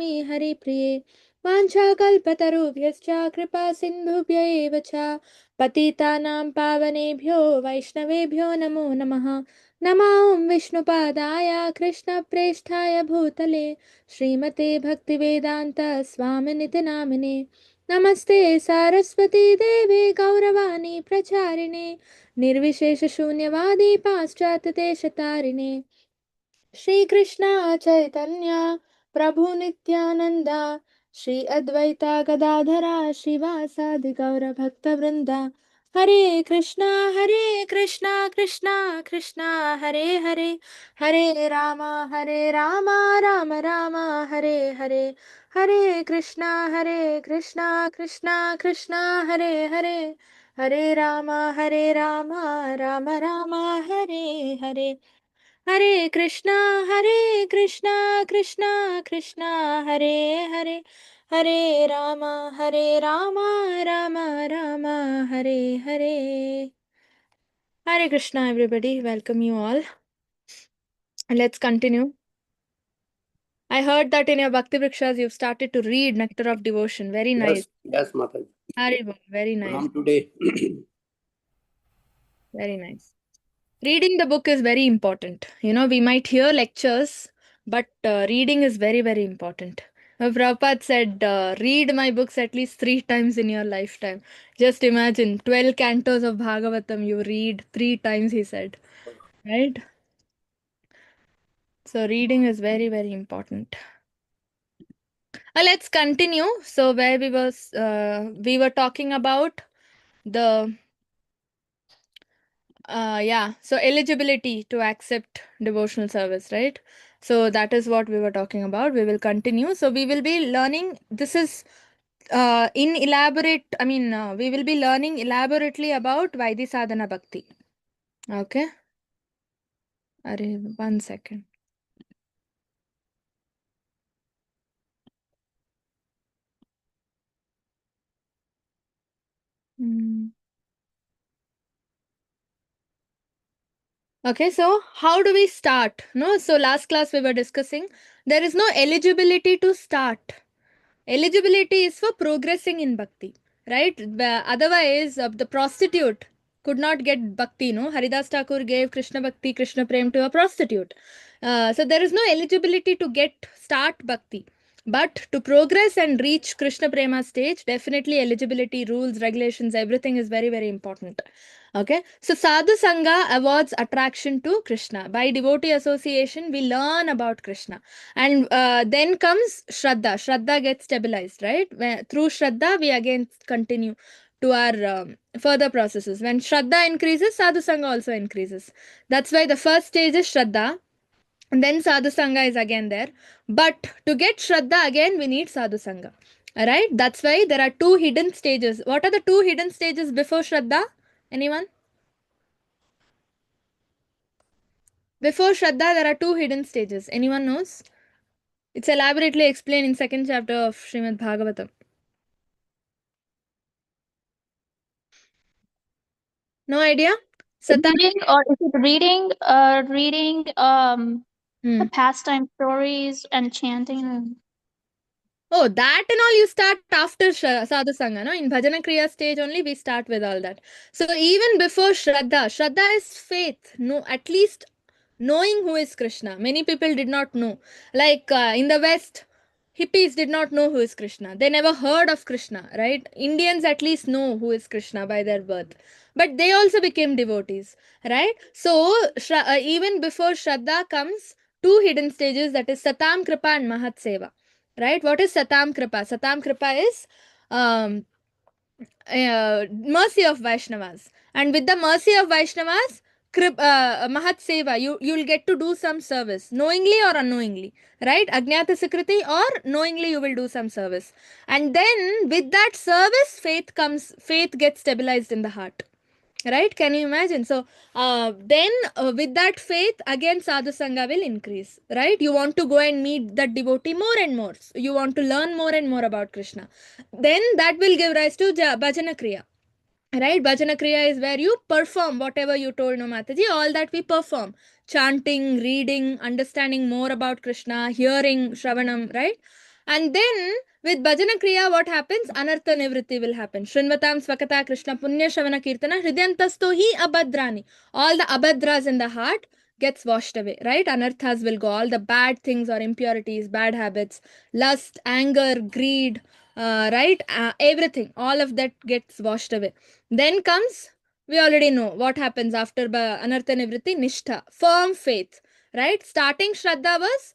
Namaskayami Hari Priye Vanchakalpatarubhyascha Kripa Sindhubhya eva cha Patitanam Pavanebhyo Vaishnavebhyo Namo Namaha Namo Vishnupadaya Krishna Presthaya Bhutale Srimate Bhaktivedanta Swaminiti Namine Namaste Saraswati Devi Gauravani Pracharine Nirvishesha Shunyavadi Paschat Deshatarine Shri Krishna Chaitanya Prabhu Nityananda Shri Advaita Gadadhara Shivasadi Gaura Bhakta Vrinda Hare Krishna Krishna Krishna Hare Hare Hare Rama Rama Rama Hare Hare Hare Krishna Krishna Krishna Hare Hare Hare Rama Rama Rama Hare Hare Hare Krishna Krishna Hare Hare Hare Rama Rama Rama Hare Hare. Hare Krishna, everybody. Welcome you all. Let's continue. I heard that in your Bhakti Vrikshas you've started to read Nectar of Devotion. Very nice. Yes, Mataji. Hare, very nice. Today. Very nice. Reading the book is very important. You know, we might hear lectures, but reading is very, very important. Prabhupada said, read my books at least 3 times in your lifetime. Just imagine, 12 cantos of Bhagavatam you read 3 times, he said. Right? So reading is very, very important. Let's continue. So where we were talking about the so eligibility to accept devotional service, right? So that is what we were talking about. We will continue. So we will be learning, this is we will be learning elaborately about Vaidhi Sadhana Bhakti. Okay. Array, 1 second. Okay, so how do we start? No, so last class we were discussing there is no eligibility to start. Eligibility is for progressing in bhakti, right? Otherwise, the prostitute could not get bhakti, no? Haridas Thakur gave Krishna Bhakti, Krishna Prem to a prostitute. So there is no eligibility to start bhakti. But to progress and reach Krishna Prema stage, definitely eligibility, rules, regulations, everything is very, very important. Okay, so Sadhu Sangha awards attraction to Krishna. By devotee association, we learn about Krishna. And then comes Shraddha. Shraddha gets stabilized, right? Through Shraddha, we again continue to our further processes. When Shraddha increases, Sadhu Sangha also increases. That's why the first stage is Shraddha. And then Sadhu Sangha is again there. But to get Shraddha again, we need Sadhu Sangha. Alright? That's why there are 2 hidden stages. What are the 2 hidden stages before Shraddha? Anyone? Before Shraddha, there are 2 hidden stages. Anyone knows? It's elaborately explained in 2nd chapter of Srimad Bhagavatam. No idea? Reading, or is it reading the pastime stories and chanting? Oh, that and all you start after Sadhu Sangha, no? In Bhajana Kriya stage only we start with all that. So even before Shraddha, Shraddha is faith. No, at least knowing who is Krishna. Many people did not know. Like in the West, hippies did not know who is Krishna. They never heard of Krishna, right? Indians at least know who is Krishna by their birth. But they also became devotees, right? So even before Shraddha comes 2 hidden stages, that is Satam Kripa and Mahat Seva. Right? What is Satam Kripa? Satam Kripa is mercy of Vaishnavas. And with the mercy of Vaishnavas, Mahat Seva, you'll get to do some service, knowingly or unknowingly. Right? Ajnata Sikriti, or knowingly you will do some service. And then with that service, faith gets stabilized in the heart. Right? Can you imagine? So then with that faith, again Sadhu Sangha will increase. Right? You want to go and meet that devotee more and more. You want to learn more and more about Krishna. Then that will give rise to Bhajana Kriya. Right? Bhajana Kriya is where you perform whatever you told, no Mataji. All that we perform. Chanting, reading, understanding more about Krishna, hearing, Shravanam. Right? And then with Bhajana Kriya, what happens? Anartha Nivritti will happen. Shrinvatam Svakata Krishna Punya Shavana Kirtana Hridyantasto hi abhadrani. All the abhadras in the heart gets washed away, right? Anarthas will go. All the bad things or impurities, bad habits, lust, anger, greed, right? Everything. All of that gets washed away. Then comes, we already know what happens after Anartha Nivritti, Nishtha, firm faith, right? Starting Shraddha was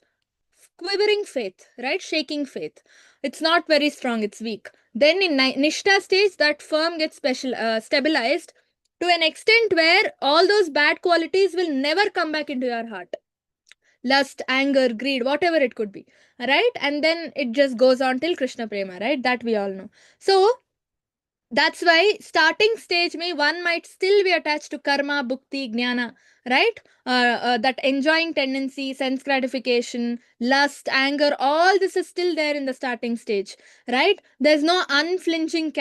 quivering faith, right? Shaking faith. It's not very strong, it's weak. Then in Nishtha stage, that firm gets stabilized to an extent where all those bad qualities will never come back into your heart. Lust, anger, greed, whatever it could be, right? And then it just goes on till Krishna Prema, right? That we all know. So that's why starting stage may one might still be attached to karma, bhukti, jnana, right? That enjoying tendency, sense gratification, lust, anger, all this is still there in the starting stage, right? There's no unflinching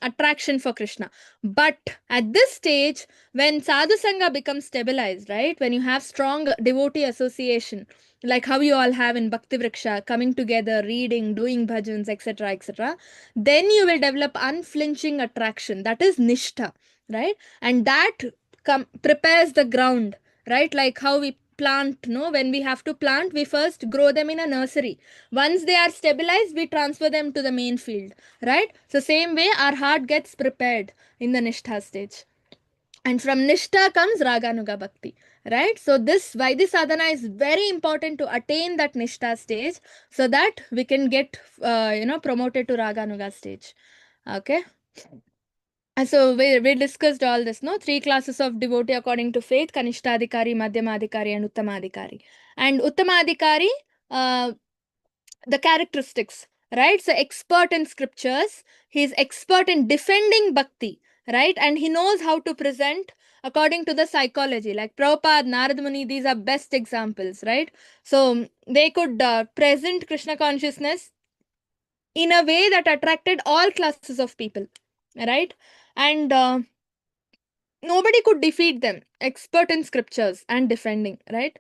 attraction for Krishna. But at this stage, when sadhu sangha becomes stabilized, right? When you have strong devotee association, like how you all have in Bhakti Vriksha, coming together, reading, doing bhajans, etc., etc., then you will develop unflinching attraction. That is nishtha, right? And that prepares the ground, right? Like how we plant, no? When we have to plant, we first grow them in a nursery. Once they are stabilized, we transfer them to the main field, right? So same way our heart gets prepared in the nishtha stage. And from Nishtha comes Raganuga Bhakti, right? So this Vaidhi sadhana is very important to attain that Nishtha stage so that we can get, promoted to Raganuga stage. Okay. And so we discussed all this, no? 3 classes of devotee according to faith: Kanishtadikari, Madhyamadikari, and Uttamadikari. And Uttamadikari, the characteristics, right? So expert in scriptures, he's expert in defending bhakti, right? And he knows how to present according to the psychology. Like Prabhupada, Narad Muni, these are best examples, right? So they could present Krishna consciousness in a way that attracted all classes of people, right? And nobody could defeat them. Expert in scriptures and defending, right?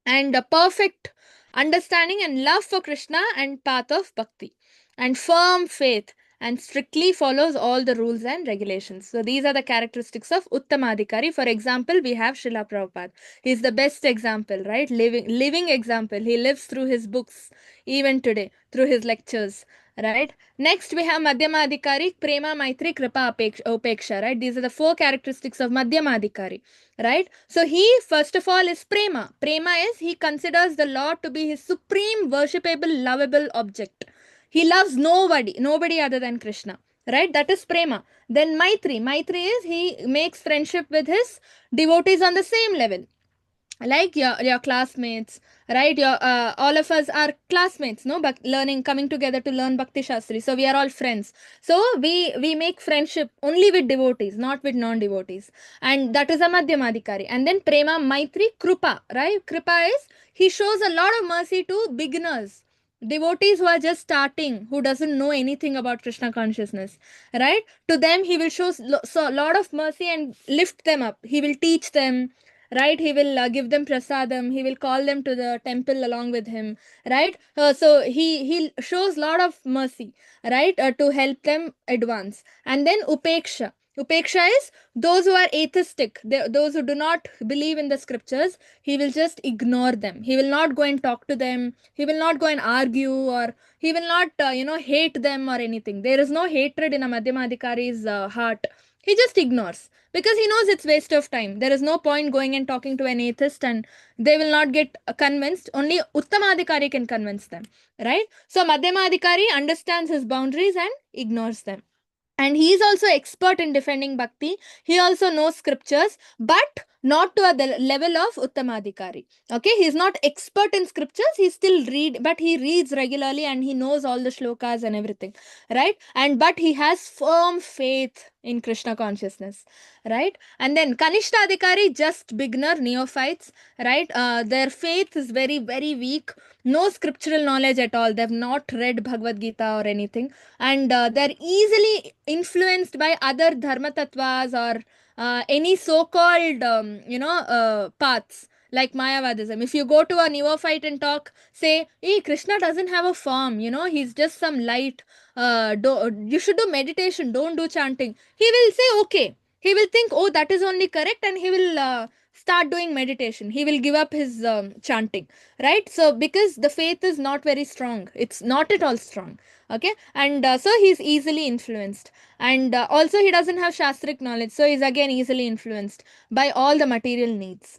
And a perfect understanding and love for Krishna and path of bhakti, and firm faith, and strictly follows all the rules and regulations. So these are the characteristics of Uttamadhikari. For example, we have Srila Prabhupada. He is the best example, right? Living example. He lives through his books even today, through his lectures, right? Next, we have Madhyamadhikari, Prema, Maitri, Kripa, Upeksha, right? These are the 4 characteristics of Madhyamadhikari, right? So he, first of all, is Prema. Prema is he considers the Lord to be his supreme, worshipable, lovable object. He loves nobody other than Krishna, right? That is Prema. Then Maitri. Maitri is he makes friendship with his devotees on the same level, like your classmates, right? Your all of us are classmates, no? But learning, coming together to learn Bhakti Shastri, so we are all friends. So we make friendship only with devotees, not with non-devotees, and that is a Madhyamadhikari. And then Prema, Maitri, Krupa, right? Kripa is he shows a lot of mercy to beginners, devotees who are just starting, who doesn't know anything about Krishna consciousness, right? To them he will show so a lot of mercy and lift them up. He will teach them, right? He will give them prasadam, he will call them to the temple along with him, right? So he shows lot of mercy, right? To help them advance. And then upeksha is those who are atheistic, those who do not believe in the scriptures. He will just ignore them. He will not go and talk to them. He will not go and argue, or he will not hate them or anything. There is no hatred in a Madhyamadhikari's heart. He just ignores, because he knows it's waste of time. There is no point going and talking to an atheist, and they will not get convinced. Only Uttamadhikari can convince them, right? So Madhyamadhikari understands his boundaries and ignores them. And he is also expert in defending bhakti. He also knows scriptures, but not to the level of Uttamadhikari. Okay, he is not expert in scriptures. He still but he reads regularly and he knows all the shlokas and everything, right? And but he has firm faith in Krishna consciousness, right? And then Kanishtadhikari, just beginner, neophytes, right? Their faith is very, very weak. No scriptural knowledge at all. They've not read Bhagavad Gita or anything, and they're easily influenced by other dharma tattvas or any so-called paths, like Mayavadism. If you go to a neophyte and talk, say, hey, Krishna doesn't have a form, he's just some light, you should do meditation, don't do chanting. He will say, okay. He will think, oh, that is only correct, and he will start doing meditation. He will give up his chanting, right? So, because the faith is not very strong, it's not at all strong, okay? And so he's easily influenced. And also, he doesn't have Shastric knowledge, so he's again easily influenced by all the material needs.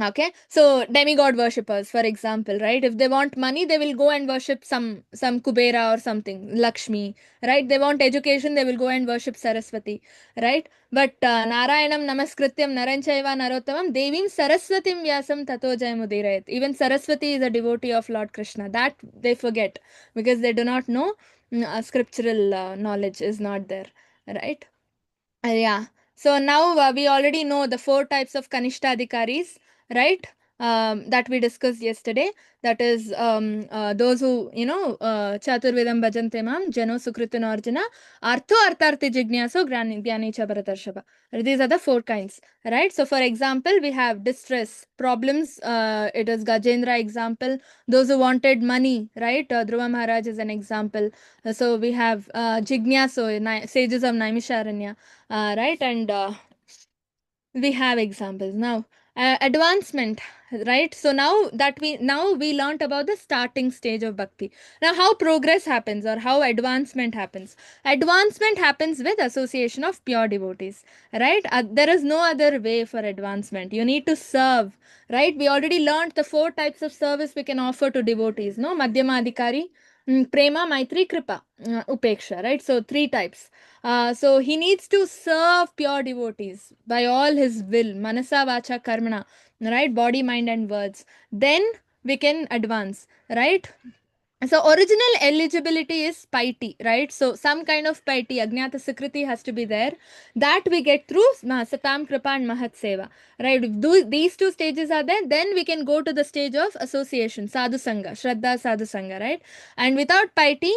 Okay, so demigod worshippers, for example, right? If they want money, they will go and worship some Kubera or something, Lakshmi, right? They want education, they will go and worship Saraswati, right? But Narayanam Namaskrityam Naranchaiva Narottamam Devim Saraswatim Vyasam Tato Jayamudirayat. Even Saraswati is a devotee of Lord Krishna. That they forget because they do not know scriptural knowledge is not there, right? Yeah. So now we already know the four types of Kanishtadhikaris, right? That we discussed yesterday. That is those who, Chaturvidam Bhajante Mam, Jano Sukritin Arjuna, Artho Artharthi Jignaso, Gyani cha Bharatarshava. These are the four kinds, right? So, for example, we have distress, problems. It is Gajendra example. Those who wanted money, right? Dhruva Maharaj is an example. So, we have Jignaso, sages of Naimisharanya, right? And we have examples now. Advancement, right? So now we learnt about the starting stage of bhakti. Now, how progress happens or how advancement happens? Advancement happens with association of pure devotees, right? There is no other way for advancement. You need to serve, right? We already learnt the four types of service we can offer to devotees, no? Madhyamadhikari, prema, maitri, kripa, upeksha, right? So three types. So he needs to serve pure devotees by all his will, manasa, vacha, karmana, right? Body, mind, and words. Then we can advance, right? So original eligibility is piety, right? So some kind of piety, Ajnata Sukriti has to be there. That we get through Satam, Kripa and Mahat Seva, right? If these two stages are there, then we can go to the stage of association, Sadhu Sangha, Shraddha Sadhu Sangha, right? And without piety,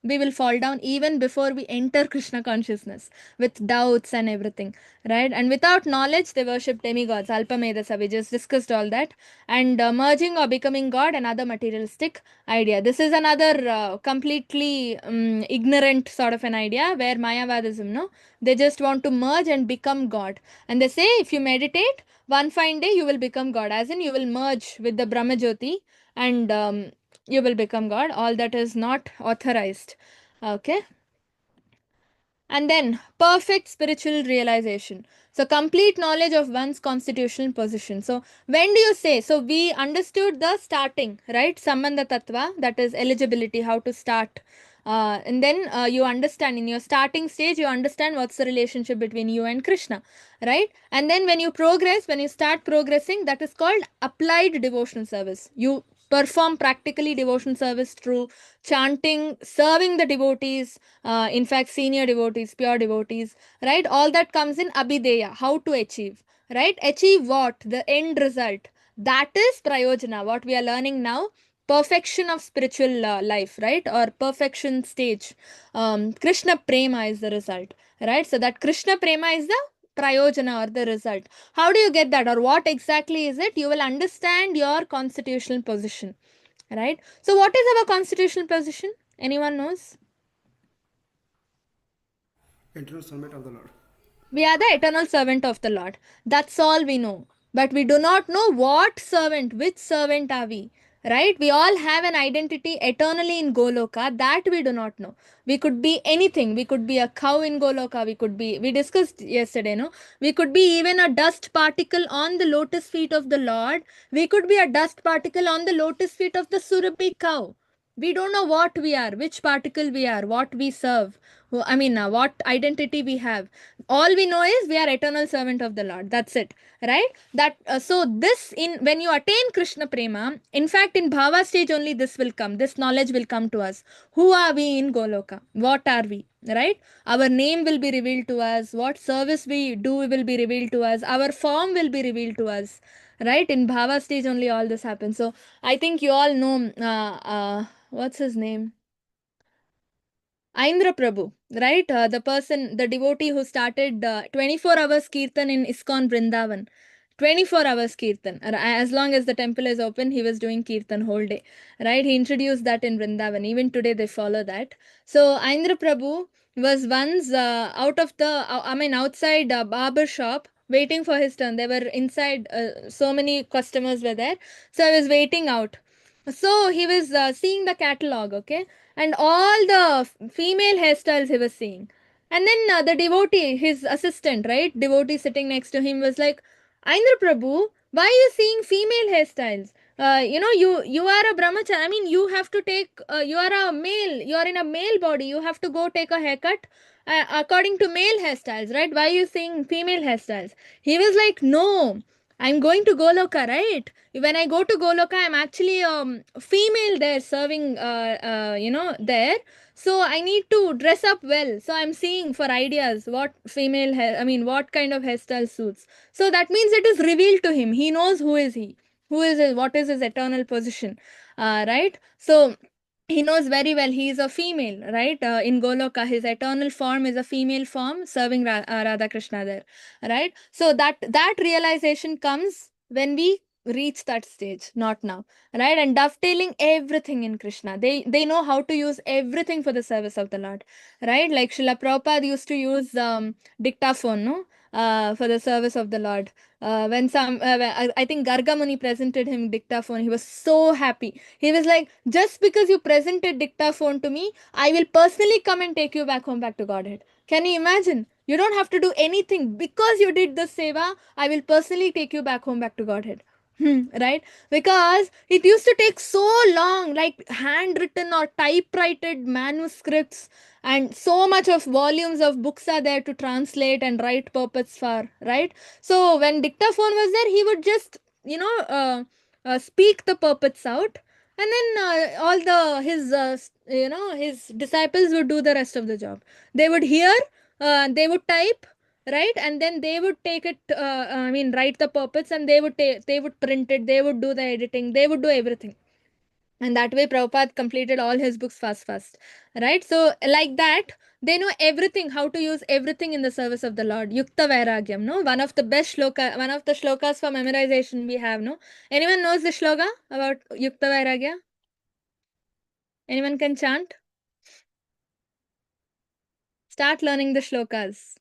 we will fall down even before we enter Krishna consciousness with doubts and everything, right? And without knowledge, they worship demigods, Alpamedasa. We just discussed all that. And merging or becoming God, another materialistic idea. This is another completely ignorant sort of an idea where Mayavadism, no? They just want to merge and become God. And they say if you meditate, one fine day you will become God, as in you will merge with the Brahmajyoti and you will become God. All that is not authorized. Okay. And then perfect spiritual realization. So complete knowledge of one's constitutional position. So when do you say? So we understood the starting, right? Sambandha tattva, that is eligibility, how to start. And then you understand in your starting stage, you understand what's the relationship between you and Krishna, right? And then when you progress, when you start progressing, that is called applied devotional service. You perform practically devotional service through chanting, serving the devotees, in fact, senior devotees, pure devotees, right? All that comes in Abhideya, how to achieve, right? Achieve what? The end result. That is Prayojana, what we are learning now. Perfection of spiritual life, right? Or perfection stage. Krishna Prema is the result, right? So that Krishna Prema is the Prayojana or the result. How do you get that, or what exactly is it? You will understand your constitutional position, right? So what is our constitutional position? Anyone knows? Eternal servant of the Lord. We are the eternal servant of the Lord. That's all we know. But we do not know what servant, which servant are we. Right? We all have an identity eternally in Goloka. That we do not know. We could be anything. We could be a cow in Goloka. We discussed yesterday, no? We could be even a dust particle on the lotus feet of the Lord. We could be a dust particle on the lotus feet of the Surabhi cow. We don't know what we are, which particle we are, what we serve. What identity we have. All we know is we are eternal servant of the Lord. That's it, right? That so this in when you attain Krishna Prema, in fact, in Bhava stage only this will come. This knowledge will come to us. Who are we in Goloka? What are we? Right? Our name will be revealed to us. What service we do will be revealed to us. Our form will be revealed to us. Right? In Bhava stage only all this happens. So I think you all know. What's his name? Aindra Prabhu, right? The devotee who started 24 hours Kirtan in ISKCON Vrindavan, 24 hours kirtan. As long as the temple is open, he was doing kirtan whole day, right? He introduced that in Vrindavan. Even today they follow that. So Indra Prabhu was once outside a barber shop waiting for his turn. They were inside, so many customers were there. So I was waiting out. So he was seeing the catalog, okay? And all the female hairstyles he was seeing. And then the devotee, his assistant, right? Devotee sitting next to him was like, Indra Prabhu, why are you seeing female hairstyles? You are a brahmachari. I mean, you have to take, you are a male, you are in a male body, you have to go take a haircut according to male hairstyles, right? Why are you seeing female hairstyles? He was like, no, I'm going to Goloka, right? When I go to Goloka, I'm actually female there serving, there. So I need to dress up well. So I'm seeing for ideas what female hair, I mean, what kind of hairstyle suits. So that means it is revealed to him. He knows who is he, what is his eternal position, right? So he knows very well he is a female, right? In Goloka, his eternal form is a female form serving Radha Krishna there, right? So that realization comes when we reach that stage, not now, right? And dovetailing everything in Krishna, they know how to use everything for the service of the Lord, right? Like Srila Prabhupada used to use dictaphone, no, for the service of the Lord. When I think Garga Muni presented him dictaphone, he was so happy. He was like, just because you presented dictaphone to me, I will personally come and take you back home, back to Godhead. Can you imagine? You don't have to do anything. Because you did the seva, I will personally take you back home, back to Godhead. Right? Because it used to take so long, like handwritten or typewritten manuscripts, and so much of volumes of books are there to translate and write purports for, right? So when dictaphone was there, he would just, speak the purports out, and then all the his disciples would do the rest of the job. They would hear, they would type, right, and then they would take it, write the purports, and they would print it, they would do the editing, they would do everything. And that way Prabhupada completed all his books fast, right? So like that, they know everything, how to use everything in the service of the Lord. Yukta Vairagyam, no? One of the best shloka, one of the shlokas for memorization we have, no? Anyone knows the shloka about Yukta Vairagya? Anyone can chant? Start learning the shlokas.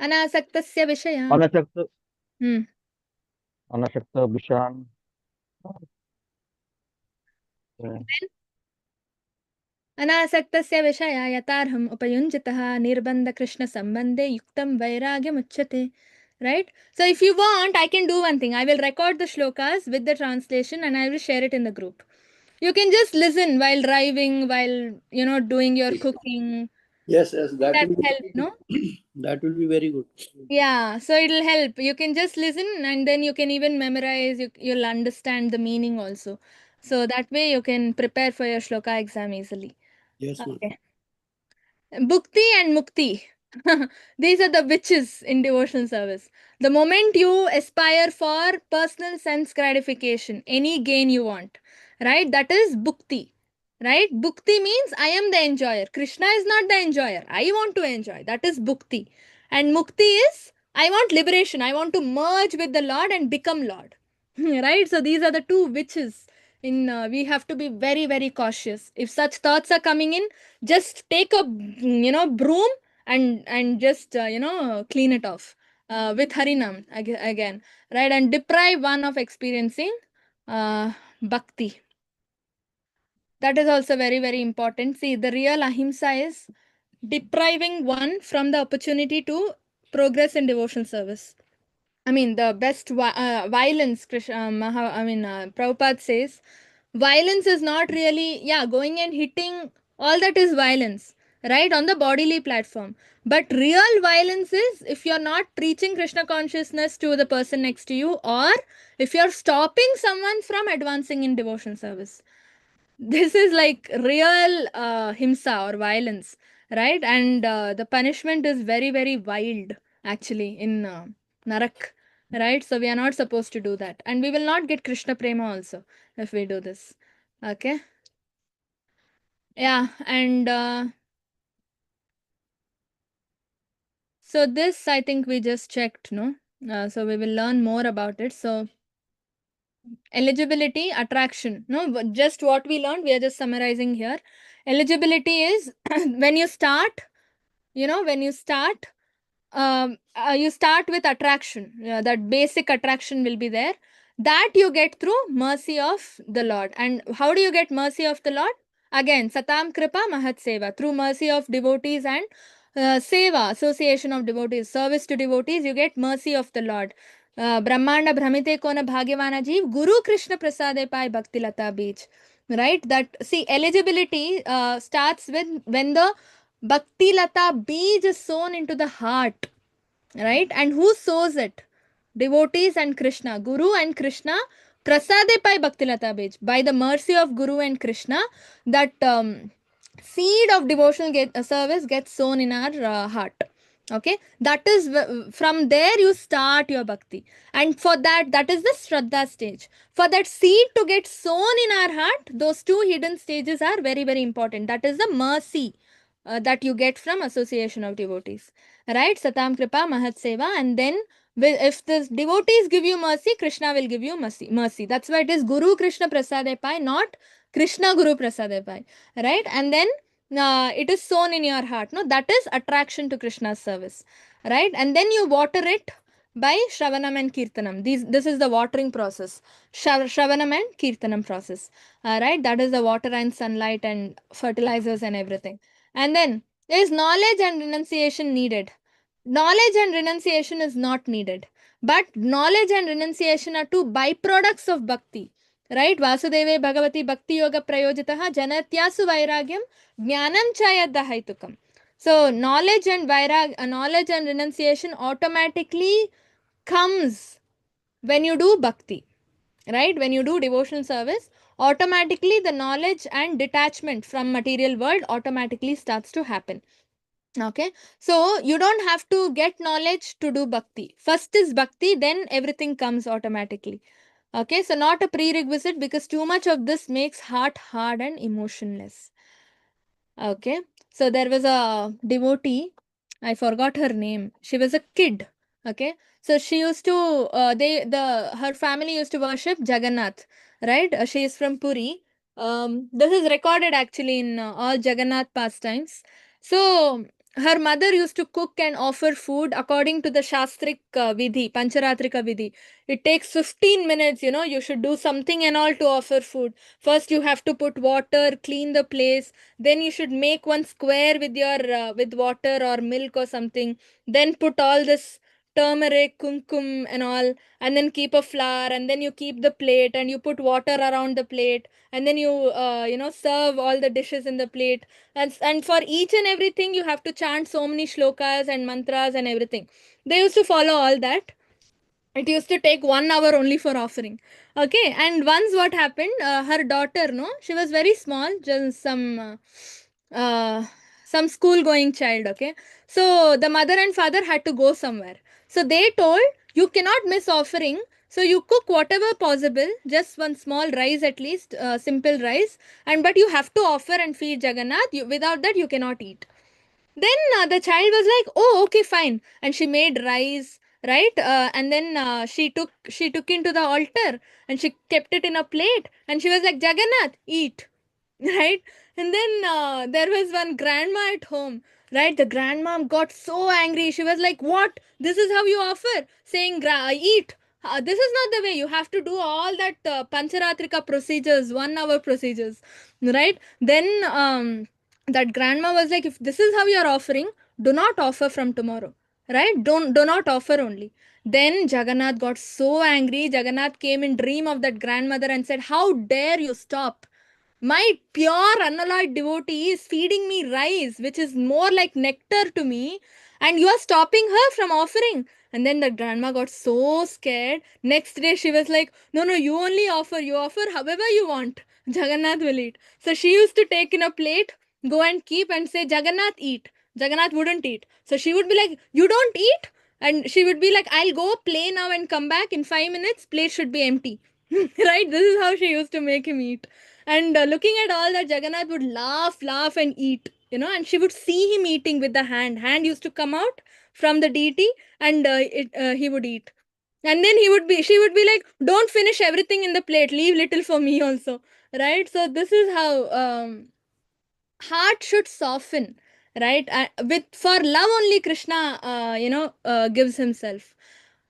Anasaktasya Vishaya. अनशक्त Hmm. अनशक्त विषान अनासक्तस्य विषया यतार्हम् उपयुञ्जितः निर्बन्धकृष्णसम्बन्धे युक्तं वैराग्यमुच्यते. Right? So if you want, I can do one thing. I will record the shlokas with the translation and I will share it in the group. You can just listen while driving, while, doing your cooking. Yes, that That will help, be no? that will be very good. Yeah, so it'll help. You can just listen and then you can even memorize, you'll understand the meaning also. So that way you can prepare for your shloka exam easily. Yes, ma'am. Okay. Bhukti and Mukti. These are the witches in devotional service. The moment you aspire for personal sense gratification, any gain you want, right? That is Bhukti. Right? Bhukti means I am the enjoyer. Krishna is not the enjoyer. I want to enjoy. That is Bhukti. And Mukti is I want liberation. I want to merge with the Lord and become Lord. Right? So these are the two witches. We have to be very, very cautious. If such thoughts are coming in, just take a broom and just clean it off with harinam again, right? And deprive one of experiencing bhakti. That is also very, very important. See, the real ahimsa is depriving one from the opportunity to progress in devotional service. I mean, the best violence, Prabhupada says, violence is not really, going and hitting, all that is violence, right, on the bodily platform. But real violence is if you're not preaching Krishna consciousness to the person next to you, or if you're stopping someone from advancing in devotion service. This is like real himsa or violence, right? And the punishment is very, very wild, actually, in Narak, right? So we are not supposed to do that. And we will not get Krishna Prema also if we do this. Okay? Yeah, and So this I think we just checked, no? So we will learn more about it. So eligibility, attraction, no, just what we learned, we are just summarizing here. Eligibility is when you start, when you start with attraction. That basic attraction will be there. That you get through mercy of the Lord. And how do you get mercy of the Lord? Again, Satam Kripa Mahat Seva. Through mercy of devotees and Seva, association of devotees, service to devotees, you get mercy of the Lord. Brahmanda Brahmite Kona Bhagyavana Jeev, Guru Krishna Prasade Pai Bhakti Lata Beach. Right? That, see, eligibility starts with when the Bhakti Lata beej is sown into the heart, right? And who sows it? Devotees and Krishna, Guru and Krishna. Prasade pai Bhakti Lata beej. By the mercy of Guru and Krishna, that seed of devotional service gets sown in our heart. Okay, that is from there you start your bhakti, and for that is the Shraddha stage. For that seed to get sown in our heart, those two hidden stages are very, very important. That is the mercy that you get from association of devotees, right? Satam Kripa Mahat Seva. And then if the devotees give you mercy, Krishna will give you mercy. That's why it is Guru Krishna Prasade Pai, not Krishna Guru Prasade Pai, right? And then it is sown in your heart, no? That is attraction to Krishna's service, right? And then you water it by Shravanam and Kirtanam. This is the watering process. Shravanam and Kirtanam process, right? That is the water and sunlight and fertilizers and everything. And then there is knowledge and renunciation needed. Knowledge and renunciation is not needed. But knowledge and renunciation are two byproducts of bhakti. Right? Vasudeve Bhagavati Bhakti Yoga Prayojitaha Janatyasu Vairagyam Jnanam Chayadahaitukam. So knowledge and knowledge and renunciation automatically comes when you do bhakti. Right? When you do devotional service, automatically the knowledge and detachment from material world automatically starts to happen. Okay, so you don't have to get knowledge to do bhakti. First is bhakti, then everything comes automatically. Okay, so not a prerequisite, because too much of this makes heart hard and emotionless. Okay, so there was a devotee, I forgot her name. She was a kid. Okay, so she used to her family used to worship Jagannath, right? She is from Puri. This is recorded actually in all Jagannath pastimes. So her mother used to cook and offer food according to the Shastrik Vidhi, Pancharatrika Vidhi. It takes 15 minutes, you should do something and all to offer food. First, you have to put water, clean the place. Then you should make one square with your with water or milk or something. Then put all this turmeric, kumkum and all, and then keep a flower, and then you keep the plate and you put water around the plate, and then you serve all the dishes in the plate. And for each and everything you have to chant so many shlokas and mantras and everything. They used to follow all that. It used to take 1 hour only for offering. Okay, and once what happened, her daughter, no, she was very small, just some school going child. Okay, so the mother and father had to go somewhere, so they told, you cannot miss offering, so you cook whatever possible, just one small rice at least, simple rice, and but you have to offer and feed Jagannath. Without that you cannot eat. Then the child was like, oh, okay, fine. And she made rice, right? And then she took into the altar and she kept it in a plate. And she was like, Jagannath, eat. Right? And then there was one grandma at home. Right? The grandmom got so angry. She was like, what? This is how you offer? Saying, eat. This is not the way. You have to do all that Pancharatrika procedures, 1 hour procedures. Right? Then that grandma was like, if this is how you are offering, do not offer from tomorrow. Right? Do not offer only. Then Jagannath got so angry. Jagannath came in dream of that grandmother and said, how dare you stop? My pure unalloyed devotee is feeding me rice, which is more like nectar to me, and you are stopping her from offering. And then the grandma got so scared. Next day she was like, no, you only offer. You offer however you want. Jagannath will eat. So she used to take in a plate, go and keep and say, Jagannath, eat. Jagannath wouldn't eat. So she would be like, you don't eat? And she would be like, I'll go play now and come back in 5 minutes. Plate should be empty. Right? This is how she used to make him eat. And looking at all that, Jagannath would laugh and eat, and she would see him eating with the hand. Hand used to come out from the deity, and he would eat. And then she would be like, don't finish everything in the plate, leave little for me also, right? So this is how heart should soften, right? With for love only Krishna gives himself.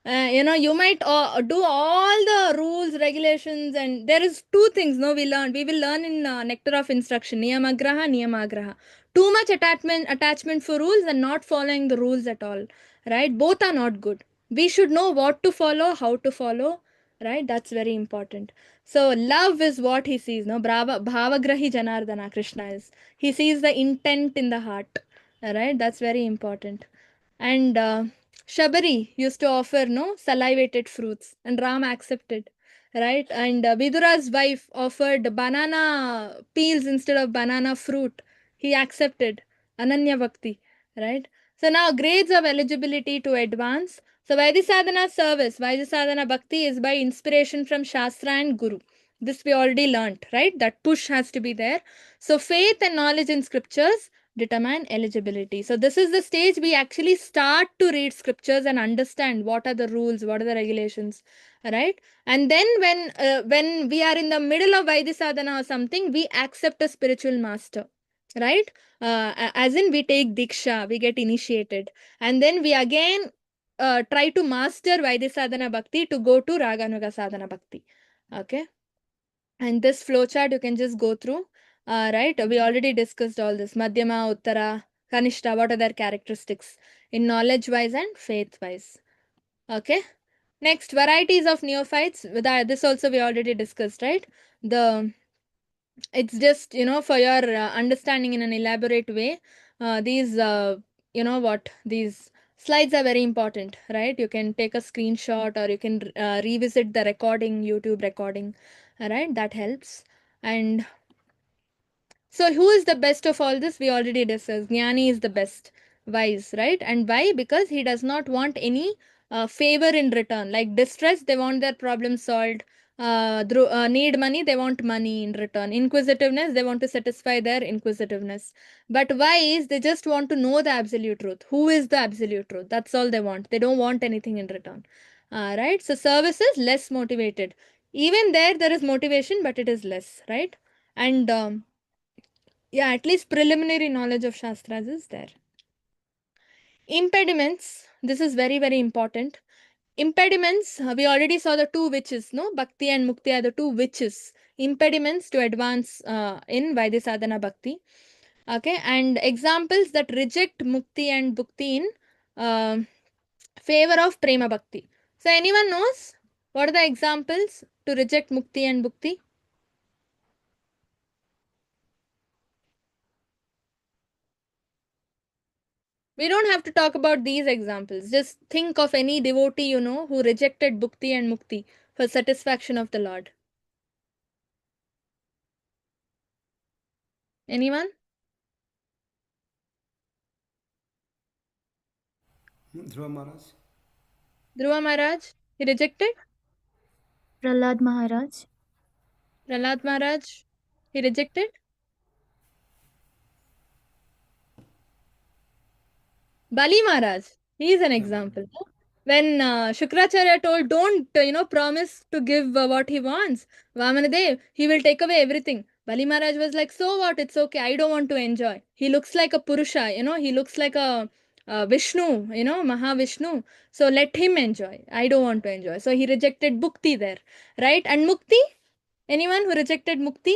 You might do all the rules, regulations, and there is two things. No, we will learn in Nectar of Instruction, niyamagraha. Too much attachment for rules and not following the rules at all, right? Both are not good. We should know what to follow, how to follow, right? That's very important. So love is what he sees. No, bhavagrahi janardana, Krishna is. He sees the intent in the heart, right? That's very important. And Shabari used to offer no salivated fruits, and Ram accepted, right? And Vidura's wife offered banana peels instead of banana fruit. He accepted. Ananya Bhakti, right? So now grades of eligibility to advance. So Vaidhi service, Vaidhi Bhakti is by inspiration from Shastra and Guru. This we already learnt, right? That push has to be there. So faith and knowledge in scriptures determine eligibility. So this is the stage we actually start to read scriptures and understand what are the rules, what are the regulations, right? And then when we are in the middle of Vaidhi sadhana or something, we accept a spiritual master, right? As in we take diksha, we get initiated, and then we again try to master Vaidhi sadhana bhakti to go to Raganuga sadhana bhakti. Okay, and this flowchart you can just go through. Right, we already discussed all this. Madhyama, Uttara, Kanishta, what are their characteristics in knowledge wise and faith wise. Okay, next, varieties of neophytes. This also we already discussed, right? It's just for your understanding in an elaborate way. These these slides are very important, right? You can take a screenshot or you can revisit the recording, YouTube recording. All right, that helps. And so who is the best of all this? We already discussed. Jnani is the best, wise, right? And why? Because he does not want any favor in return. Like distress, they want their problem solved. Need money, they want money in return. Inquisitiveness, they want to satisfy their inquisitiveness. But wise, they just want to know the absolute truth. Who is the absolute truth? That's all they want. They don't want anything in return. Right? So service is less motivated. Even there is motivation, but it is less, right? And yeah, at least preliminary knowledge of Shastras is there. Impediments, this is very, very important. Impediments, we already saw the two witches, no? Bhakti and Mukti are the two witches. Impediments to advance in Vaidhi Sadhana Bhakti. Okay, and examples that reject Mukti and Bhukti in favor of Prema Bhakti. So, anyone knows what are the examples to reject Mukti and Bhukti? We don't have to talk about these examples. Just think of any devotee who rejected Bhukti and Mukti for satisfaction of the Lord. Anyone? Dhruva Maharaj. Dhruva Maharaj? He rejected? Prahlad Maharaj. Prahlad Maharaj? He rejected? Bali Maharaj? He is an example. When Shukracharya told, don't, promise to give what he wants. Vamanadev, he will take away everything. Bali Maharaj was like, so what? It's okay. I don't want to enjoy. He looks like a Purusha, he looks like a Vishnu, Mahavishnu. So let him enjoy. I don't want to enjoy. So he rejected Bhukti there, right? And Mukti? Anyone who rejected Mukti?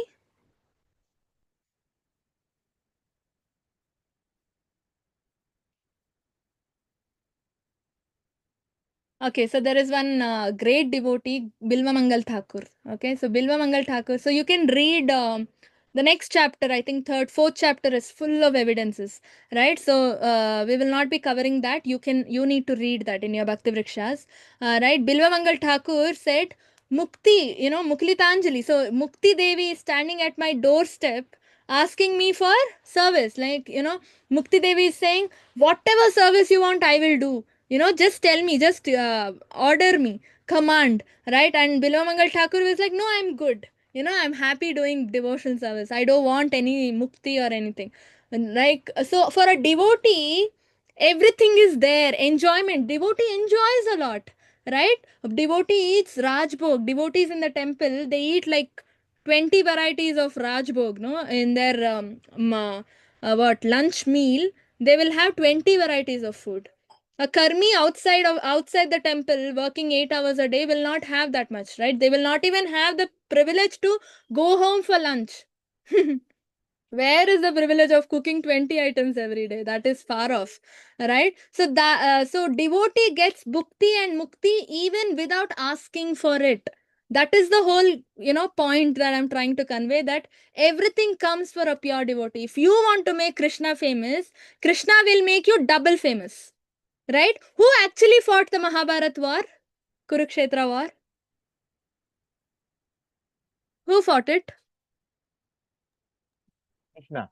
Okay, so there is one great devotee, Bilva Mangal Thakur. Okay, so Bilva Mangal Thakur. So you can read the next chapter, I think fourth chapter is full of evidences, right? So we will not be covering that. You need to read that in your Bhakti Vrikshas, right? Bilva Mangal Thakur said, Mukti, Muklitanjali. So Mukti Devi is standing at my doorstep asking me for service. Like, Mukti Devi is saying, whatever service you want, I will do. Just tell me, just order me, command, right? And Bilomangal Thakur was like, no, I'm good. I'm happy doing devotional service. I don't want any mukti or anything. Like, so for a devotee, Everything is there. Enjoyment. Devotee enjoys a lot, right? Devotee eats Rajbhog. Devotees in the temple, they eat like 20 varieties of Rajbhog, no? In their lunch meal, they will have 20 varieties of food. A karmi outside the temple working 8 hours a day will not have that much, right? They will not even have the privilege to go home for lunch. Where is the privilege of cooking 20 items every day? That is far off, right? So devotee gets bhukti and mukti even without asking for it. That is the whole point that I'm trying to convey, that everything comes for a pure devotee. If you want to make Krishna famous, Krishna will make you double famous, right? Who actually fought the Mahabharat war? Kurukshetra war? Who fought it? Krishna.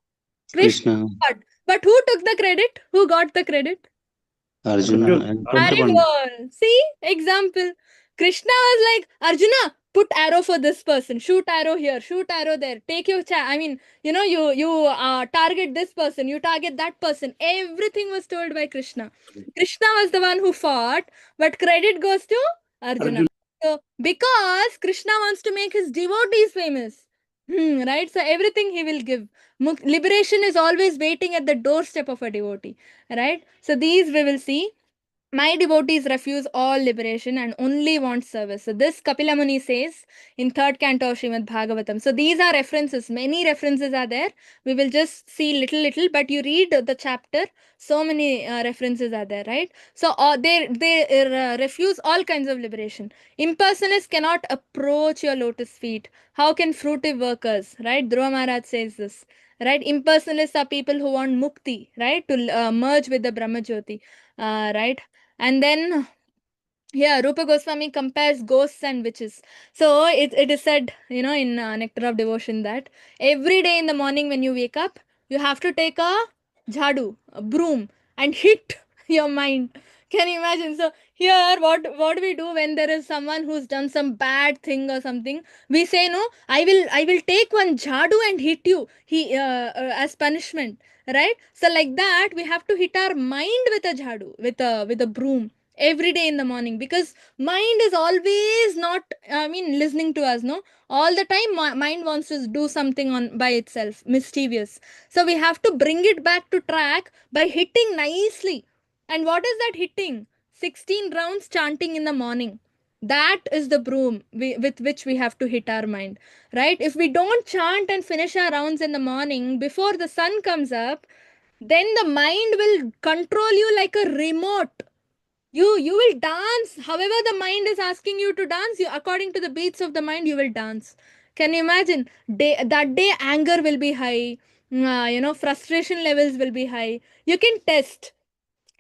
Krishna fought. But who took the credit? Who got the credit? Arjuna Arjuna. and Arjuna. Arjuna. See, example. Krishna was like, Arjuna, put arrow for this person. Shoot arrow here. Shoot arrow there. Take your you target this person. You target that person. Everything was told by Krishna. Krishna was the one who fought, but credit goes to Arjuna. So, because Krishna wants to make his devotees famous, right? So, everything he will give. Liberation is always waiting at the doorstep of a devotee, right? So, these we will see. My devotees refuse all liberation and only want service. So this Kapila Muni says in third canto of Srimad Bhagavatam. So these are references. Many references are there. We will just see little, but you read the chapter. So many references are there, right? So they refuse all kinds of liberation. Impersonalists cannot approach your lotus feet. How can fruitive workers, right? Dhruva Maharaj says this, right? Impersonalists are people who want mukti, right? To merge with the Brahma Jyoti, right? And then here Rupa Goswami compares ghosts and witches. So it is said, in Nectar of Devotion, that every day in the morning when you wake up, you have to take a jhadu, a broom, and hit your mind. Can you imagine? So here, what do we do when there is someone who's done some bad thing or something? We say, no, I will take one jhadu and hit you. As punishment, right? So like that, we have to hit our mind with a jhadu, with a broom every day in the morning, because mind is always not listening to us, no, all the time mind wants to do something on by itself, mischievous. So we have to bring it back to track by hitting nicely. And what is that hitting? 16 rounds chanting in the morning. That is the broom with which we have to hit our mind, right? If we don't chant and finish our rounds in the morning before the sun comes up, then the mind will control you like a remote. You will dance however the mind is asking you to dance. You, according to the beats of the mind, you will dance. Can you imagine? That day anger will be high, frustration levels will be high. You can test.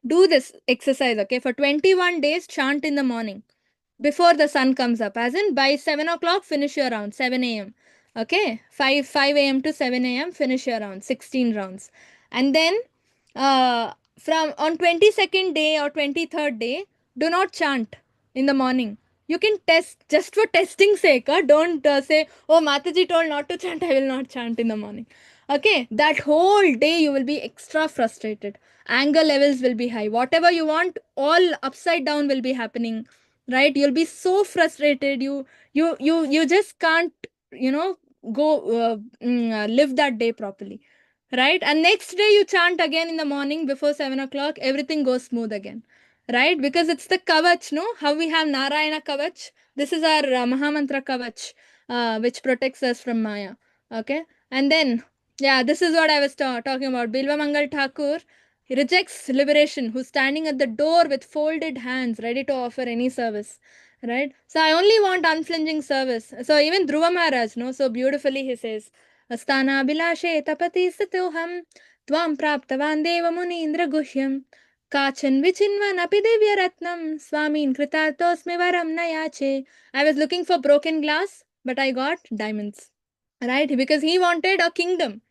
Do this exercise, okay? For 21 days, chant in the morning before the sun comes up, as in by 7 o'clock finish your round, 7 a.m. Okay, 5 a.m. to 7 a.m. finish your round, 16 rounds. And then from on 22nd day or 23rd day, do not chant in the morning. You can test just for testing sake. Don't say, oh, Mataji told not to chant, I will not chant in the morning. Okay, that whole day you will be extra frustrated. Anger levels will be high. Whatever you want, all upside down will be happening, right? You'll be so frustrated. You just can't, go live that day properly, right? And next day you chant again in the morning before 7 o'clock, everything goes smooth again, right? Because it's the kavach, no? How we have Narayana kavach. This is our Mahamantra kavach, which protects us from Maya. Okay. And then, yeah, this is what I was talking about. Bilva Mangal Thakur, he rejects liberation, who's standing at the door with folded hands, ready to offer any service, right? So I only want unflinching service. So even Dhruva Maharaj, no, so beautifully he says, Astanabilashe tapati satoham tvam praptavan deva munindra guhyam kachan vichinvanapi divyaratnam swamin kritartosme varam nayache. I was looking for broken glass, but I got diamonds, right? Because he wanted a kingdom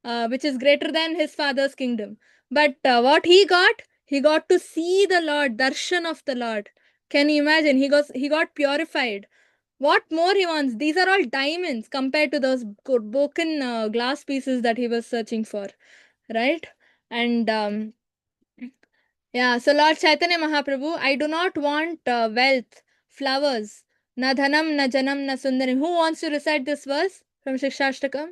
which is greater than his father's kingdom. But what he got to see the Lord, darshan of the Lord. Can you imagine? He got purified. What more he wants? These are all diamonds compared to those broken glass pieces that he was searching for, right? And Yeah, so Lord Chaitanya Mahaprabhu, I do not want wealth, flowers, na dhanam, na janam, na sundarim. Who wants to recite this verse from Shikshashtakam?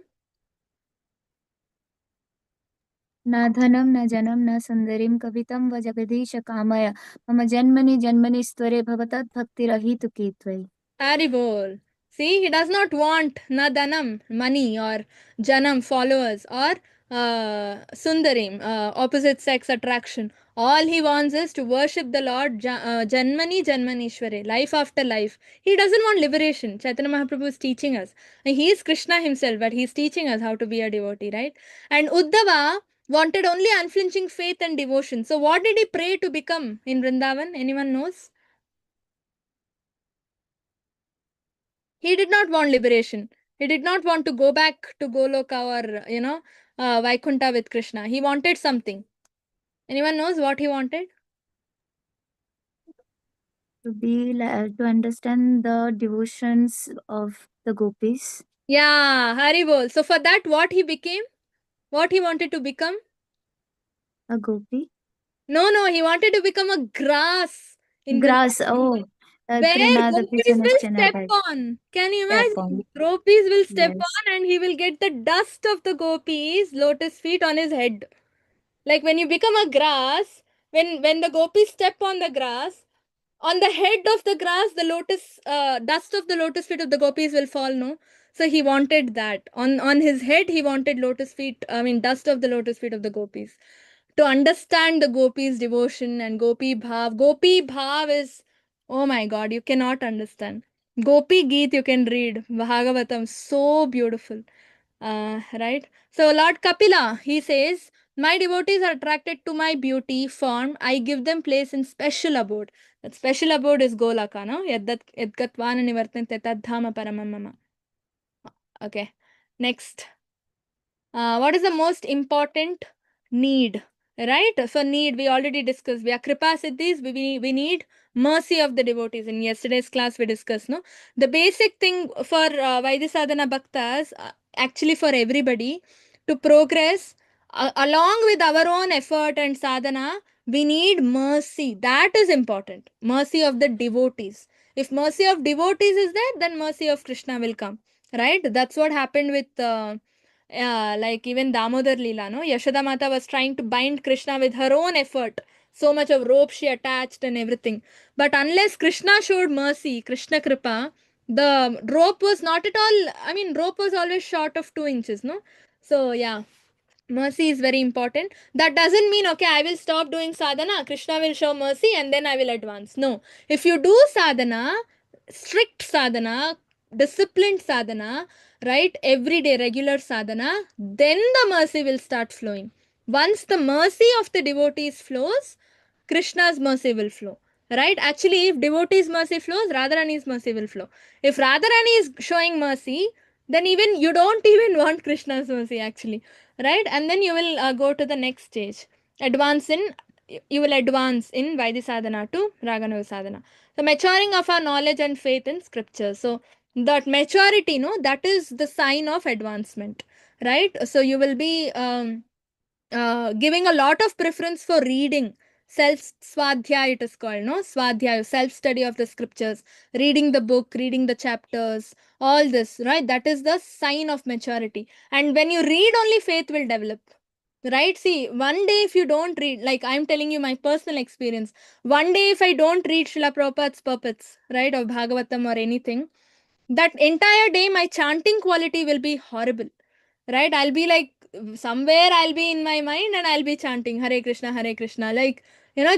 न धनं न जनं न सुन्दरीं कवितं व जगदीश कामय मम जन्मनि जन्मनि स्तरे भवतद्भक्तिरहितुकी त्वयि. Haribol. See, he does not want na dhanam, money, or janam, followers, or sundarim, opposite sex attraction. All he wants is to worship the Lord Janmani Janmanishware, life after life. He doesn't want liberation. Chaitanya Mahaprabhu is teaching us. And he is Krishna himself, but he is teaching us how to be a devotee, right? And Uddhava wanted only unflinching faith and devotion. So what did he pray to become in Vrindavan? Anyone knows? He did not want liberation. He did not want to go back to Goloka or, Vaikunta with Krishna. He wanted something. Anyone knows what he wanted? To understand the devotions of the gopis. Yeah, Haribol. So for that, what he became? What he wanted to become? A gopi? No, he wanted to become a grass in Grass. Vrindavan. Oh, Where Granada gopis will Pijanishchana, step right. on. Can you Step imagine? on. Gopis will step Yes. on and he will get the dust of the gopis' lotus feet on his head. Like when you become a grass, when the gopis step on the grass, on the head of the grass, the lotus dust of the lotus feet of the gopis will fall, no? So he wanted that. On his head, he wanted lotus feet, I mean, dust of the lotus feet of the gopis. To understand the gopis' devotion and gopi bhav. Gopi bhav is, oh my god, you cannot understand. Gopi Geet you can read. Bhagavatam, so beautiful. Right? So Lord Kapila, he says, my devotees are attracted to my beauty, form. I give them place in special abode. That special abode is Golaka, no? Yadgatvana nivartante tadhama paramam mama. Okay. Next. What is the most important need? Right? So need, we already discussed. We are Kripa Siddhis. We need mercy of the devotees. In yesterday's class, we discussed, no? The basic thing for Vaidya Sadhana Bhaktas, actually for everybody, to progress along with our own effort and sadhana, we need mercy. That is important. Mercy of the devotees. If mercy of devotees is there, then mercy of Krishna will come. Right? That's what happened with like even Damodar Leela, no? Yashoda Mata was trying to bind Krishna with her own effort. So much of rope she attached and everything. But unless Krishna showed mercy, Krishna Kripa, the rope was not at all, I mean, rope was always short of 2 inches, no? So, yeah, mercy is very important. That doesn't mean, okay, I will stop doing sadhana, Krishna will show mercy and then I will advance. No. If you do sadhana, strict sadhana, disciplined sadhana, right, everyday regular sadhana, then the mercy will start flowing. Once the mercy of the devotees flows, Krishna's mercy will flow. Right? Actually, if devotees' mercy flows, Radharani's mercy will flow. If Radharani is showing mercy, then even you don't even want Krishna's mercy actually. Right? And then you will go to the next stage. Advance in, you will advance in Vaidhi Sadhana to Raganav Sadhana. The maturing of our knowledge and faith in scripture. So that maturity, no, that is the sign of advancement. Right? So you will be giving a lot of preference for reading. Self swadhyaya it is called, no? Swadhyaya, self study of the scriptures, reading the book, reading the chapters, all this, right? That is the sign of maturity. And when you read, only faith will develop. Right? See, one day if you don't read, like I'm telling you my personal experience, one day if I don't read Srila Prabhupada's puppets, right, of Bhagavatam or anything, that entire day my chanting quality will be horrible. Right? I'll be like, somewhere I'll be in my mind and I'll be chanting Hare Krishna, like,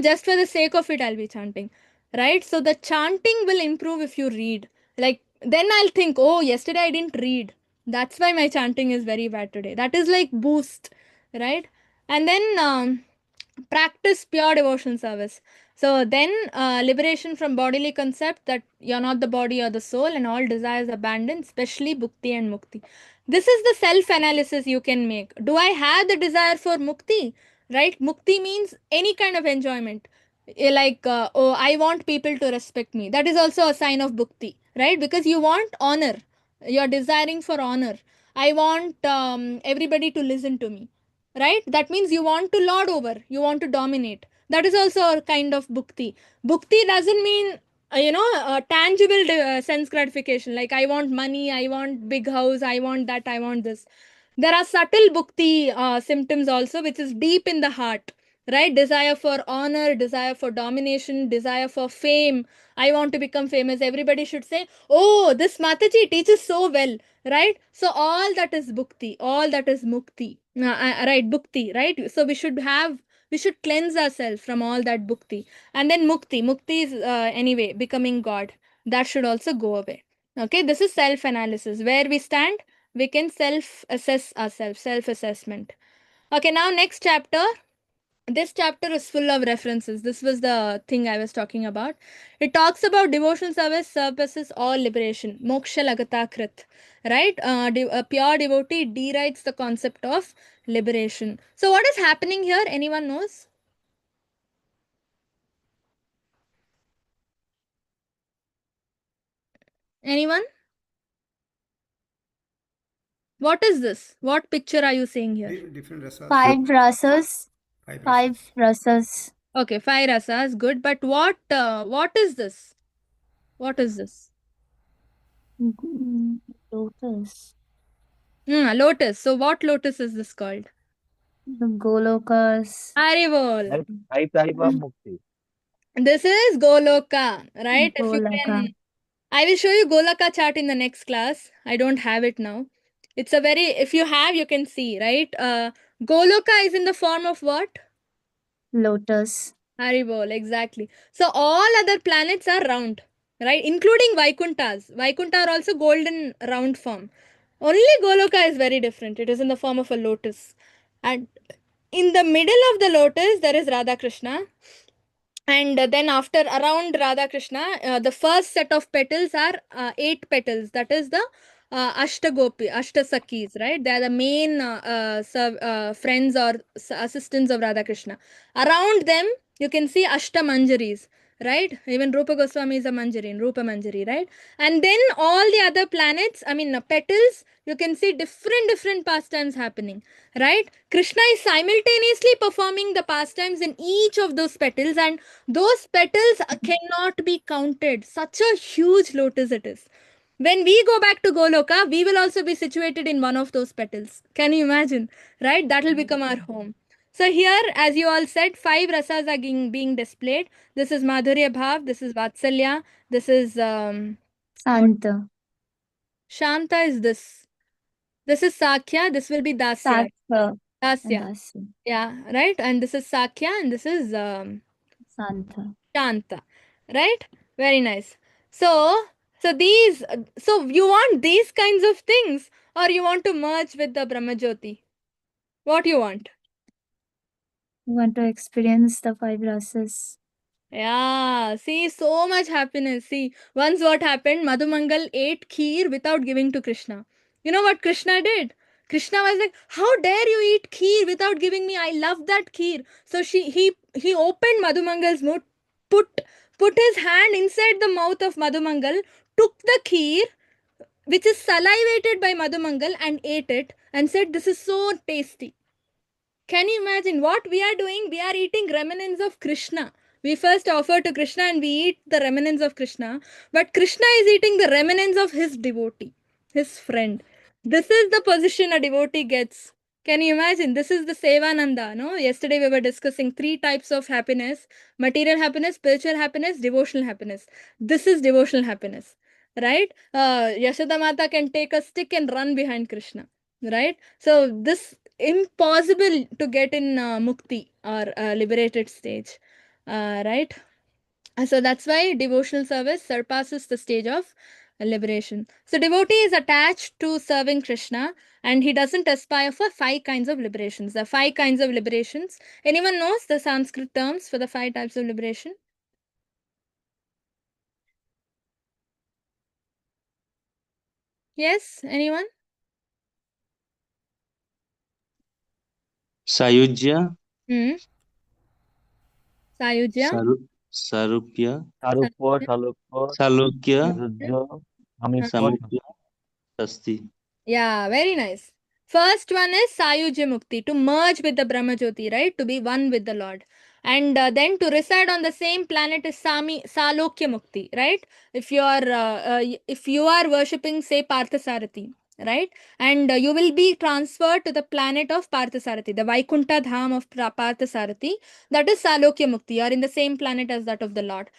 just for the sake of it, I'll be chanting. Right? So the chanting will improve if you read. Like, then I'll think, oh, yesterday I didn't read. That's why my chanting is very bad today. That is like boost. Right? And then practice pure devotion service. So then liberation from bodily concept that you're not the body or the soul and all desires abandoned, especially bhukti and mukti. This is the self-analysis you can make. Do I have the desire for mukti? Right? Mukti means any kind of enjoyment. Like, oh, I want people to respect me. That is also a sign of bhukti, right? Because you want honor. You're desiring for honor. I want everybody to listen to me, right? That means you want to lord over, you want to dominate. That is also a kind of bhukti. Bhukti doesn't mean tangible sense gratification, like I want money, I want big house, I want that, I want this. There are subtle bhukti symptoms also, which is deep in the heart, right? Desire for honor, desire for domination, desire for fame. I want to become famous. Everybody should say, oh, this Mataji teaches so well, right? So all that is bhukti, all that is mukti. Right, bhukti, right? So we should cleanse ourselves from all that bhukti. And then mukti. Mukti is anyway becoming God. That should also go away. Okay, this is self analysis. Where we stand, we can self assess ourselves, self assessment. Okay, now next chapter. This chapter is full of references. This was the thing I was talking about. It talks about devotional service surpasses all liberation. Moksha lagata krit. Right? A pure devotee derides the concept of liberation. So, what is happening here? Anyone knows? Anyone? What is this? What picture are you seeing here? Different rasas. 5 rasas. Five 5 rasas. Okay, 5 rasas, good. But what is this? What is this? Lotus. Lotus. So, what lotus is this called? The Golokas. Haribol. Five type of mukti. This is Goloka, right? If you Golaka. can, I will show you Golaka chart in the next class. I don't have it now. It's a very, if you have, you can see, right? Goloka is in the form of what? Lotus. Haribol, exactly. So all other planets are round, right? Including Vaikunthas. Vaikuntha are also golden round form. Only Goloka is very different. It is in the form of a lotus. And in the middle of the lotus, there is Radha Krishna. And then after around Radha Krishna, the first set of petals are 8 petals. That is the Ashtagopi, Ashtasakis, right? They are the main friends or assistants of Radha Krishna. Around them, you can see Ashtamanjaris, right? Even Rupa Goswami is a Manjari, in Rupa Manjari, right? And then all the other planets, I mean, petals, you can see different pastimes happening, right? Krishna is simultaneously performing the pastimes in each of those petals, and those petals cannot be counted. Such a huge lotus it is. When we go back to Goloka, we will also be situated in one of those petals. Can you imagine? Right? That will become our home. So here, as you all said, 5 rasas are being displayed. This is Madhurya Bhav, this is Vatsalya, this is Santa. Shanta is this. This is Sakya, this will be Dasya. Sakya. Dasya. Dasi. Yeah, right? And this is Sakya and this is Santa. Shanta, right? Very nice. So so you want these kinds of things, or you want to merge with the Brahmajyoti? What you want? You want to experience the 5 rasas. Yeah, see, so much happiness. See, once what happened, Madhumangal ate kheer without giving to Krishna. You know what Krishna did? Krishna was like, "How dare you eat kheer without giving me? I love that kheer." So he opened Madhumangal's mouth, put put his hand inside the mouth of Madhumangal, took the kheer, which is salivated by Madhumangal, and ate it, and said, "This is so tasty." Can you imagine what we are doing? We are eating remnants of Krishna. We first offer to Krishna and we eat the remnants of Krishna. But Krishna is eating the remnants of his devotee, his friend. This is the position a devotee gets. Can you imagine? This is the Sevananda. No? Yesterday we were discussing 3 types of happiness: material happiness, spiritual happiness, devotional happiness. This is devotional happiness. Right? Yashoda Mata can take a stick and run behind Krishna. Right? So this impossible to get in mukti or liberated stage, right? So that's why devotional service surpasses the stage of liberation. So devotee is attached to serving Krishna and he doesn't aspire for 5 kinds of liberations. The 5 kinds of liberations. Anyone knows the Sanskrit terms for the 5 types of liberation? Yes, anyone? Sayujya, Hmm. Sayujya. Sarupya, Sarupo, Sayujya. Salukpo, Salukya, Nirujyo, Amipo, Samukya, Sasti. Yeah, very nice. First one is Sayujya Mukti, to merge with the Brahma Jyoti, right? To be one with the Lord. And then to reside on the same planet is Salokya Mukti, right? If you are worshipping, say, Parthasarathi, right? And you will be transferred to the planet of Parthasarathi, the Vaikuntha Dham of Parthasarathi, that is Salokya Mukti. You are in the same planet as that of the Lord.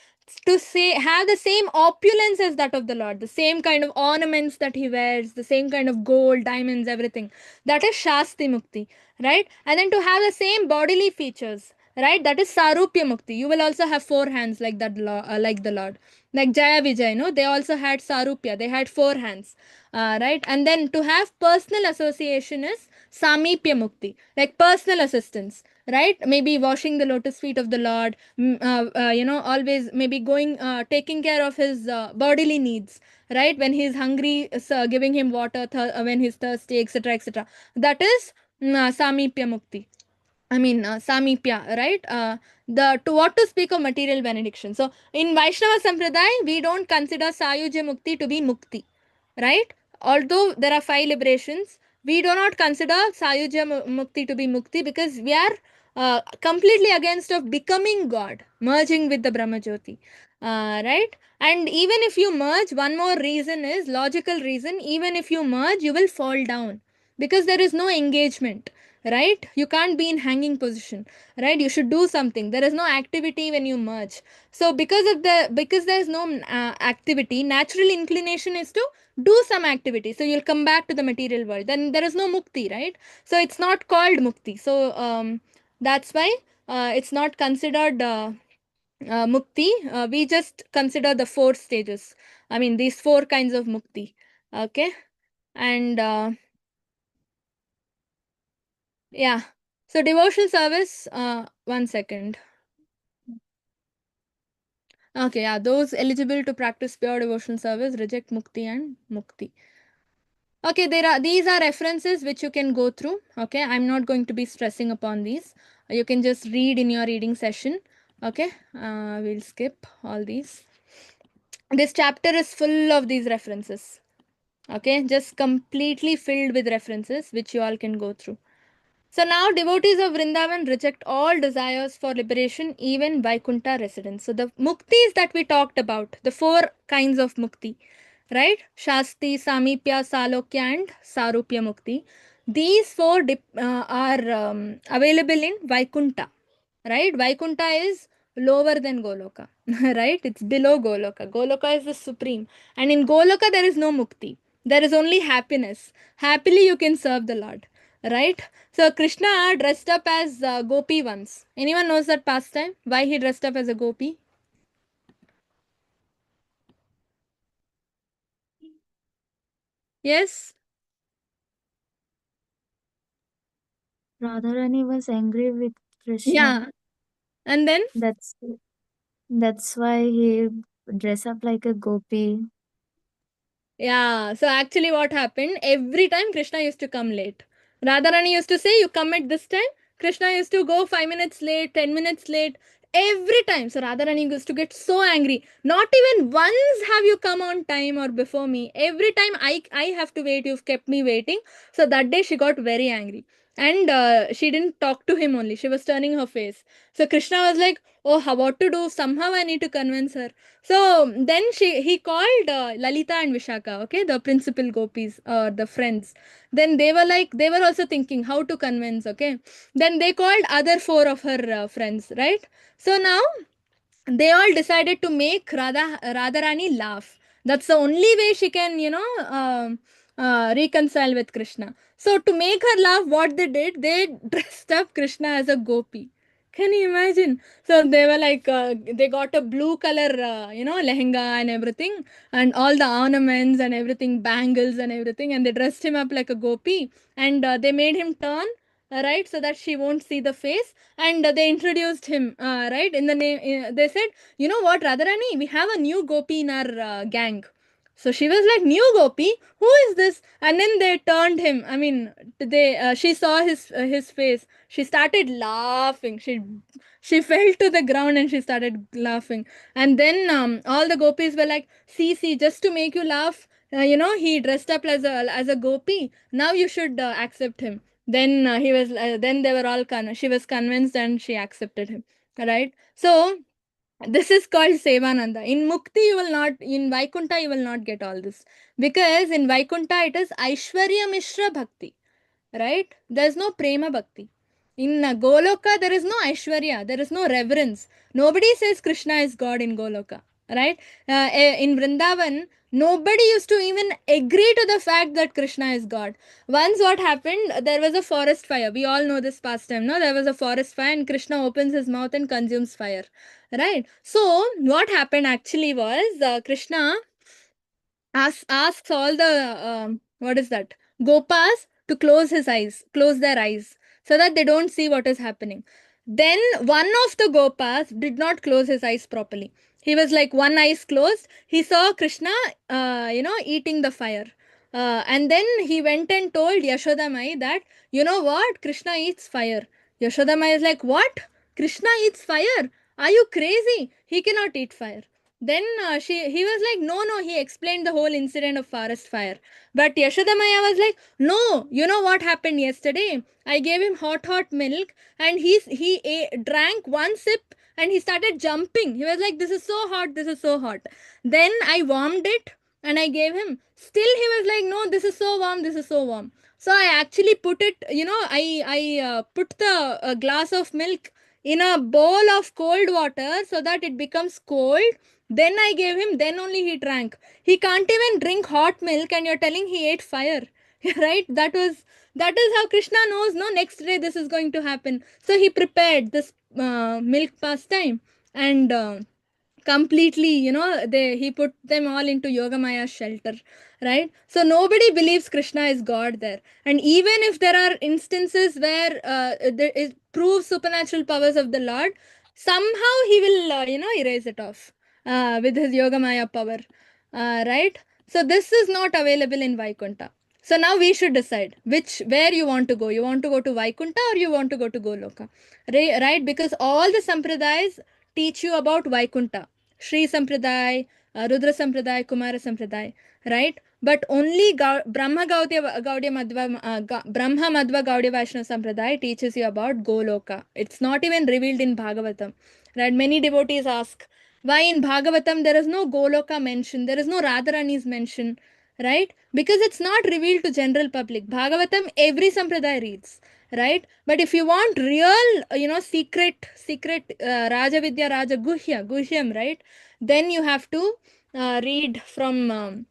To say have the same opulence as that of the Lord, the same kind of ornaments that he wears, the same kind of gold, diamonds, everything. That is Shasti Mukti, right? And then to have the same bodily features, right? That is Sarupya Mukti. You will also have four hands like that, like the Lord. Like Jaya Vijay, no? They also had Sarupya. They had four hands, right? And then to have personal association is Samipya Mukti, like personal assistance, right? Maybe washing the lotus feet of the Lord, always maybe going, taking care of his bodily needs, right? When he's hungry, giving him water, when he's thirsty, etc., etc. That is Samipya Mukti. Samipya, right? The to what to speak of material benediction. So in Vaishnava Sampradaya, we don't consider Sayuja Mukti to be Mukti, right? Although there are 5 liberations, we do not consider Sayuja Mukti to be Mukti because we are completely against of becoming God, merging with the Brahmajyoti, right? And even if you merge, one more reason is logical reason. Even if you merge, you will fall down because there is no engagement, right? You can't be in hanging position, right? You should do something. There is no activity when you merge. So because there is no activity, natural inclination is to do some activity. So you'll come back to the material world. Then there is no mukti, right? So it's not called mukti. So that's why it's not considered mukti. We just consider the 4 stages. These 4 kinds of mukti. Okay. And yeah. So devotional service, 1 second. Okay, yeah, those eligible to practice pure devotional service reject mukti and mukti. Okay, these are references which you can go through. Okay, I'm not going to be stressing upon these. You can just read in your reading session. Okay, we'll skip all these. This chapter is full of these references. Okay, just completely filled with references which you all can go through. So now devotees of Vrindavan reject all desires for liberation, even Vaikuntha residents. So the muktis that we talked about, the 4 kinds of mukti, right? Shasti, Samipya, Salokya and Sarupya mukti. These 4 are available in Vaikuntha, right? Vaikuntha is lower than Goloka, right? It's below Goloka. Goloka is the supreme. And in Goloka, there is no mukti. There is only happiness. Happily, you can serve the Lord, right? So Krishna dressed up as Gopi once. Anyone knows that pastime? Why he dressed up as a Gopi? Yes? Radharani was angry with Krishna. Yeah. And then? That's why he dressed up like a gopi. Yeah, so actually what happened, every time Krishna used to come late. Radharani used to say, you come at this time. Krishna used to go 5 minutes late, 10 minutes late. Every time. So Radharani used to get so angry. Not even once have you come on time or before me. Every time I have to wait, you've kept me waiting. So that day she got very angry. And she didn't talk to him only. She was turning her face. So Krishna was like, oh, what to do? Somehow I need to convince her. So then he called Lalita and Vishaka, okay, the principal gopis or the friends. Then they were also thinking how to convince, okay. Then they called other 4 of her friends, right? So now they all decided to make Radharani laugh. That's the only way she can, reconcile with Krishna. So to make her laugh, what they did, they dressed up Krishna as a gopi. Can you imagine? So they were like, they got a blue color, lehenga and everything, and all the ornaments and everything, bangles and everything, and they dressed him up like a gopi, and they made him turn, right, so that she won't see the face, and they introduced him, right, in the name. They said, you know what, Radharani, we have a new gopi in our gang. So she was like, new gopi, who is this? And then they turned him. She saw his face. She started laughing. She fell to the ground and she started laughing. And then all the gopis were like, see, just to make you laugh, he dressed up as a gopi. Now you should accept him. Then then they were all she was convinced and she accepted him. right? So this is called Sevananda. In Mukti, you will not, in Vaikuntha, you will not get all this. Because in Vaikuntha, it is Aishwarya Mishra Bhakti, right? There's no Prema Bhakti. In Goloka, there is no Aishwarya, there is no reverence. Nobody says Krishna is God in Goloka, right? In Vrindavan, nobody used to even agree to the fact that Krishna is God. Once what happened, there was a forest fire. We all know this pastime, no? There was a forest fire and Krishna opens his mouth and consumes fire, right? So what happened actually was Krishna asks all the what is that, gopas, to close their eyes, so that they don't see what is happening. Then one of the gopas did not close his eyes properly. He was like one eyes closed. He saw Krishna eating the fire, and then he went and told Yashodamai that, you know what, Krishna eats fire. Yashodamai is like, what, Krishna eats fire? Are you crazy? He cannot eat fire. Then he was like, no, he explained the whole incident of forest fire. But Yashodamaya was like, no, you know what happened yesterday? I gave him hot milk, and drank one sip and he started jumping. He was like, this is so hot, this is so hot. Then I warmed it and I gave him. Still he was like, no, this is so warm, this is so warm. So I actually put it, I put the glass of milk in a bowl of cold water so that it becomes cold. Then I gave him, then only he drank. He can't even drink hot milk and you're telling he ate fire. Right? That is how Krishna knows, no, next day this is going to happen. So he prepared this milk pastime and completely, he put them all into Yogamaya's shelter, right? So nobody believes Krishna is God there. And even if there are instances where it proves supernatural powers of the Lord, somehow he will, erase it off with his Yogamaya power, right? So this is not available in Vaikuntha. So now we should decide where you want to go. You want to go to Vaikuntha or you want to go to Goloka, right? Because all the sampradayas teach you about Vaikuntha. Shri Sampradaya, Rudra Sampradaya, Kumara Sampradaya, right? But only Brahma Madhva Gaudiya Vaishnava Sampradaya teaches you about Goloka. It's not even revealed in Bhagavatam, right? Many devotees ask, why in Bhagavatam there is no Goloka mention, there is no Radharani's mention, right? Because it's not revealed to general public. Bhagavatam every Sampradaya reads, right? But if you want real, secret Raja Vidya, Raja Guhyam, right? Then you have to read from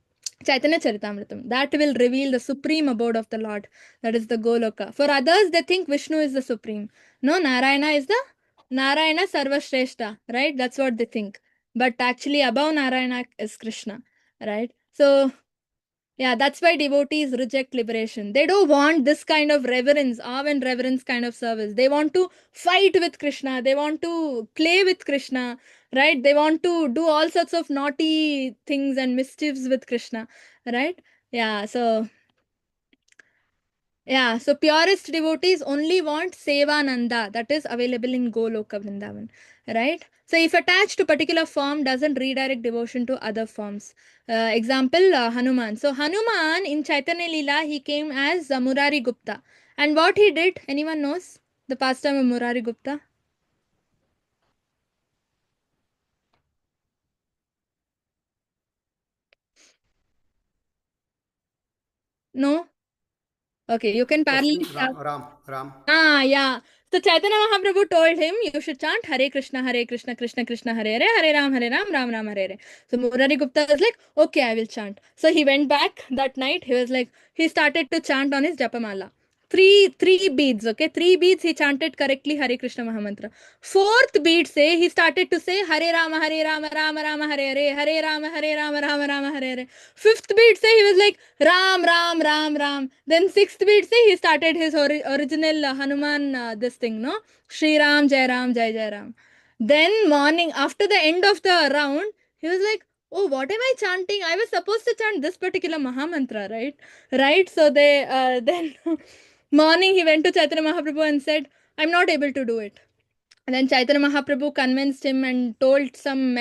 Chaitanya Charitamrita. That will reveal the supreme abode of the Lord. That is the Goloka. For others, they think Vishnu is the supreme. No, Narayana Sarvashreshta, right? That's what they think. But actually, above Narayana is Krishna, right? So yeah, that's why devotees reject liberation. They don't want this kind of reverence, awe and reverence kind of service. They want to fight with Krishna. They want to play with Krishna, right? They want to do all sorts of naughty things and mischiefs with Krishna, right? Yeah, so purest devotees only want Sevananda, that is available in Goloka Vrindavan, right? So if attached to particular form doesn't redirect devotion to other forms. Example, Hanuman. So Hanuman in Chaitanya Leela, he came as Murari Gupta. And what he did, anyone knows? The pastime of Murari Gupta? No? Okay, you can parallel. Ram. Yeah. So Chaitanya Mahaprabhu told him, you should chant Hare Krishna, Krishna Krishna, Hare Hare, Hare Ram, Ram Hare Hare. So Murari Gupta was like, okay, I will chant. So he went back that night. He was like, he started to chant on his Japamala. Three beads, okay? 3 beads he chanted correctly Hare Krishna Mahamantra. 4th bead he started to say Hare Rama, Rama Rama, Hare Hare, Hare Rama, Rama Rama, Hare Hare. 5th beat he was like Ram Ram Ram Ram. Then 6th beat he started his original Hanuman this thing, no? Shri Ram Jai Ram Jai Ram. Then morning after the end of the round, he was like, oh, what am I chanting? I was supposed to chant this particular Mahamantra, right? Right? So they then morning he went to Chaitanya Mahaprabhu and said, I'm not able to do it. And then Chaitanya Mahaprabhu convinced him and told some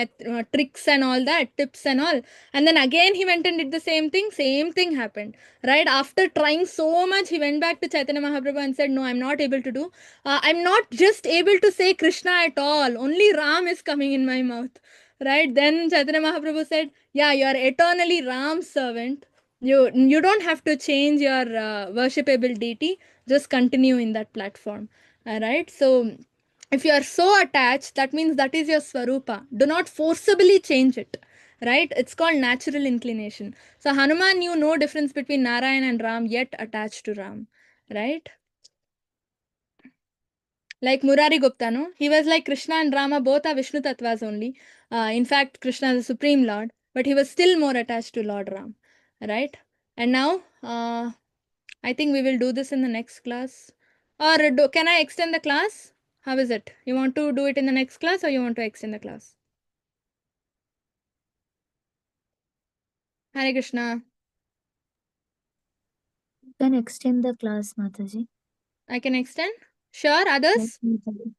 tricks and all that, tips and all. And then again he went and did the same thing happened. Right? After trying so much, he went back to Chaitanya Mahaprabhu and said, no, I'm not able to do. I'm not just able to say Krishna at all. Only Ram is coming in my mouth. Right? Then Chaitanya Mahaprabhu said, yeah, you are eternally Ram's servant. You don't have to change your worshipable deity. Just continue in that platform. All right? So if you are so attached, that means that is your swarupa. Do not forcibly change it. Right? It's called natural inclination. So Hanuman knew no difference between Narayan and Ram, yet attached to Ram. Right? Like Murari Gupta, no? He was like Krishna and Rama, both are Vishnu Tattvas only. In fact, Krishna is the Supreme Lord, but he was still more attached to Lord Ram. Right? And now, I think we will do this in the next class. Or can I extend the class? How is it? You want to do it in the next class or you want to extend the class? Hare Krishna. You can extend the class, Mataji. I can extend? Sure, others? Yes, Mataji.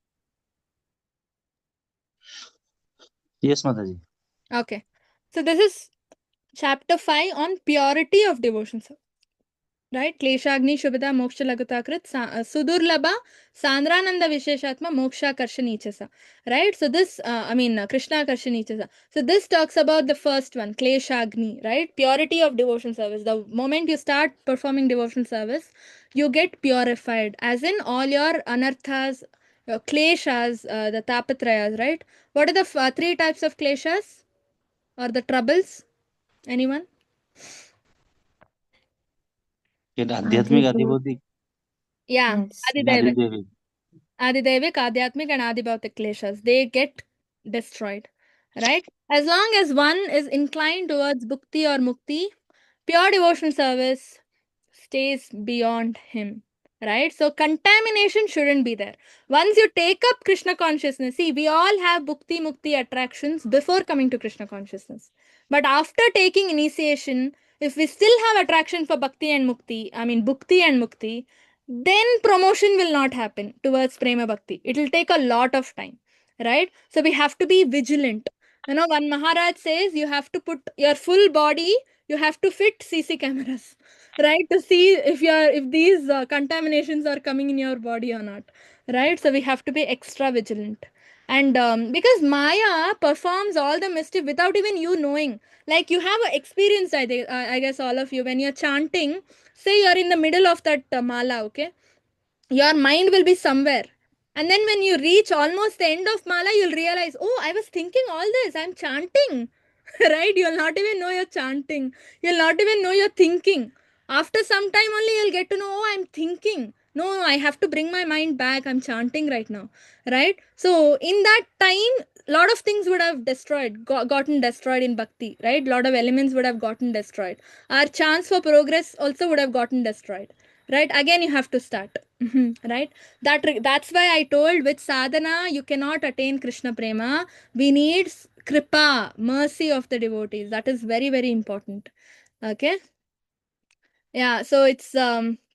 Yes, Mataji. Okay. So this is chapter 5 on purity of devotion. Right? Kleshagni Shubhada Moksha Lagutakrit Sudurlabha Sandrananda Visheshatma Moksha Karshanichasa. Right? So this, Krishna Karshanichasa. So this talks about the first one, Kleshagni, right? Purity of devotion service. The moment you start performing devotion service, you get purified. As in all your anarthas, kleshas, the tapatrayas, right? What are the 3 types of kleshas? Or the troubles? Anyone? आध्यात्मिक आधिभौतिक Yeah, Yes. Adidaivic. आदिदैविक Adidaivic, Adhyatmic, and Adibhautik kleshas. They get destroyed. Right? As long as one is inclined towards bhukti or mukti, pure devotional service stays beyond him. Right? So contamination shouldn't be there. Once you take up Krishna consciousness, see, we all have bhukti mukti attractions before coming to Krishna consciousness. But after taking initiation, if we still have attraction for bhakti and mukti, bhukti and mukti, then promotion will not happen towards prema bhakti. It will take a lot of time. Right? So we have to be vigilant. One Maharaj says you have to put your full body, you have to fit CC cameras. Right, to see if these contaminations are coming in your body or not. Right, so we have to be extra vigilant. And because Maya performs all the mischief without even you knowing. Like you have experience, I guess all of you, when you're chanting, say you're in the middle of that mala, okay, your mind will be somewhere, and then when you reach almost the end of mala, you'll realize, oh, I was thinking all this, I'm chanting. Right, you'll not even know you're chanting, you'll not even know you're thinking. After some time only you'll get to know, oh, I'm thinking, no, I have to bring my mind back, I'm chanting right now. Right, so in that time, lot of things would have gotten destroyed in bhakti. Right, lot of elements would have gotten destroyed. Our chance for progress also would have gotten destroyed. Right, again you have to start. Right, that's why I told, with sadhana you cannot attain Krishna prema. We need kripa, mercy of the devotees. That is very, very important. Okay. Yeah, so it's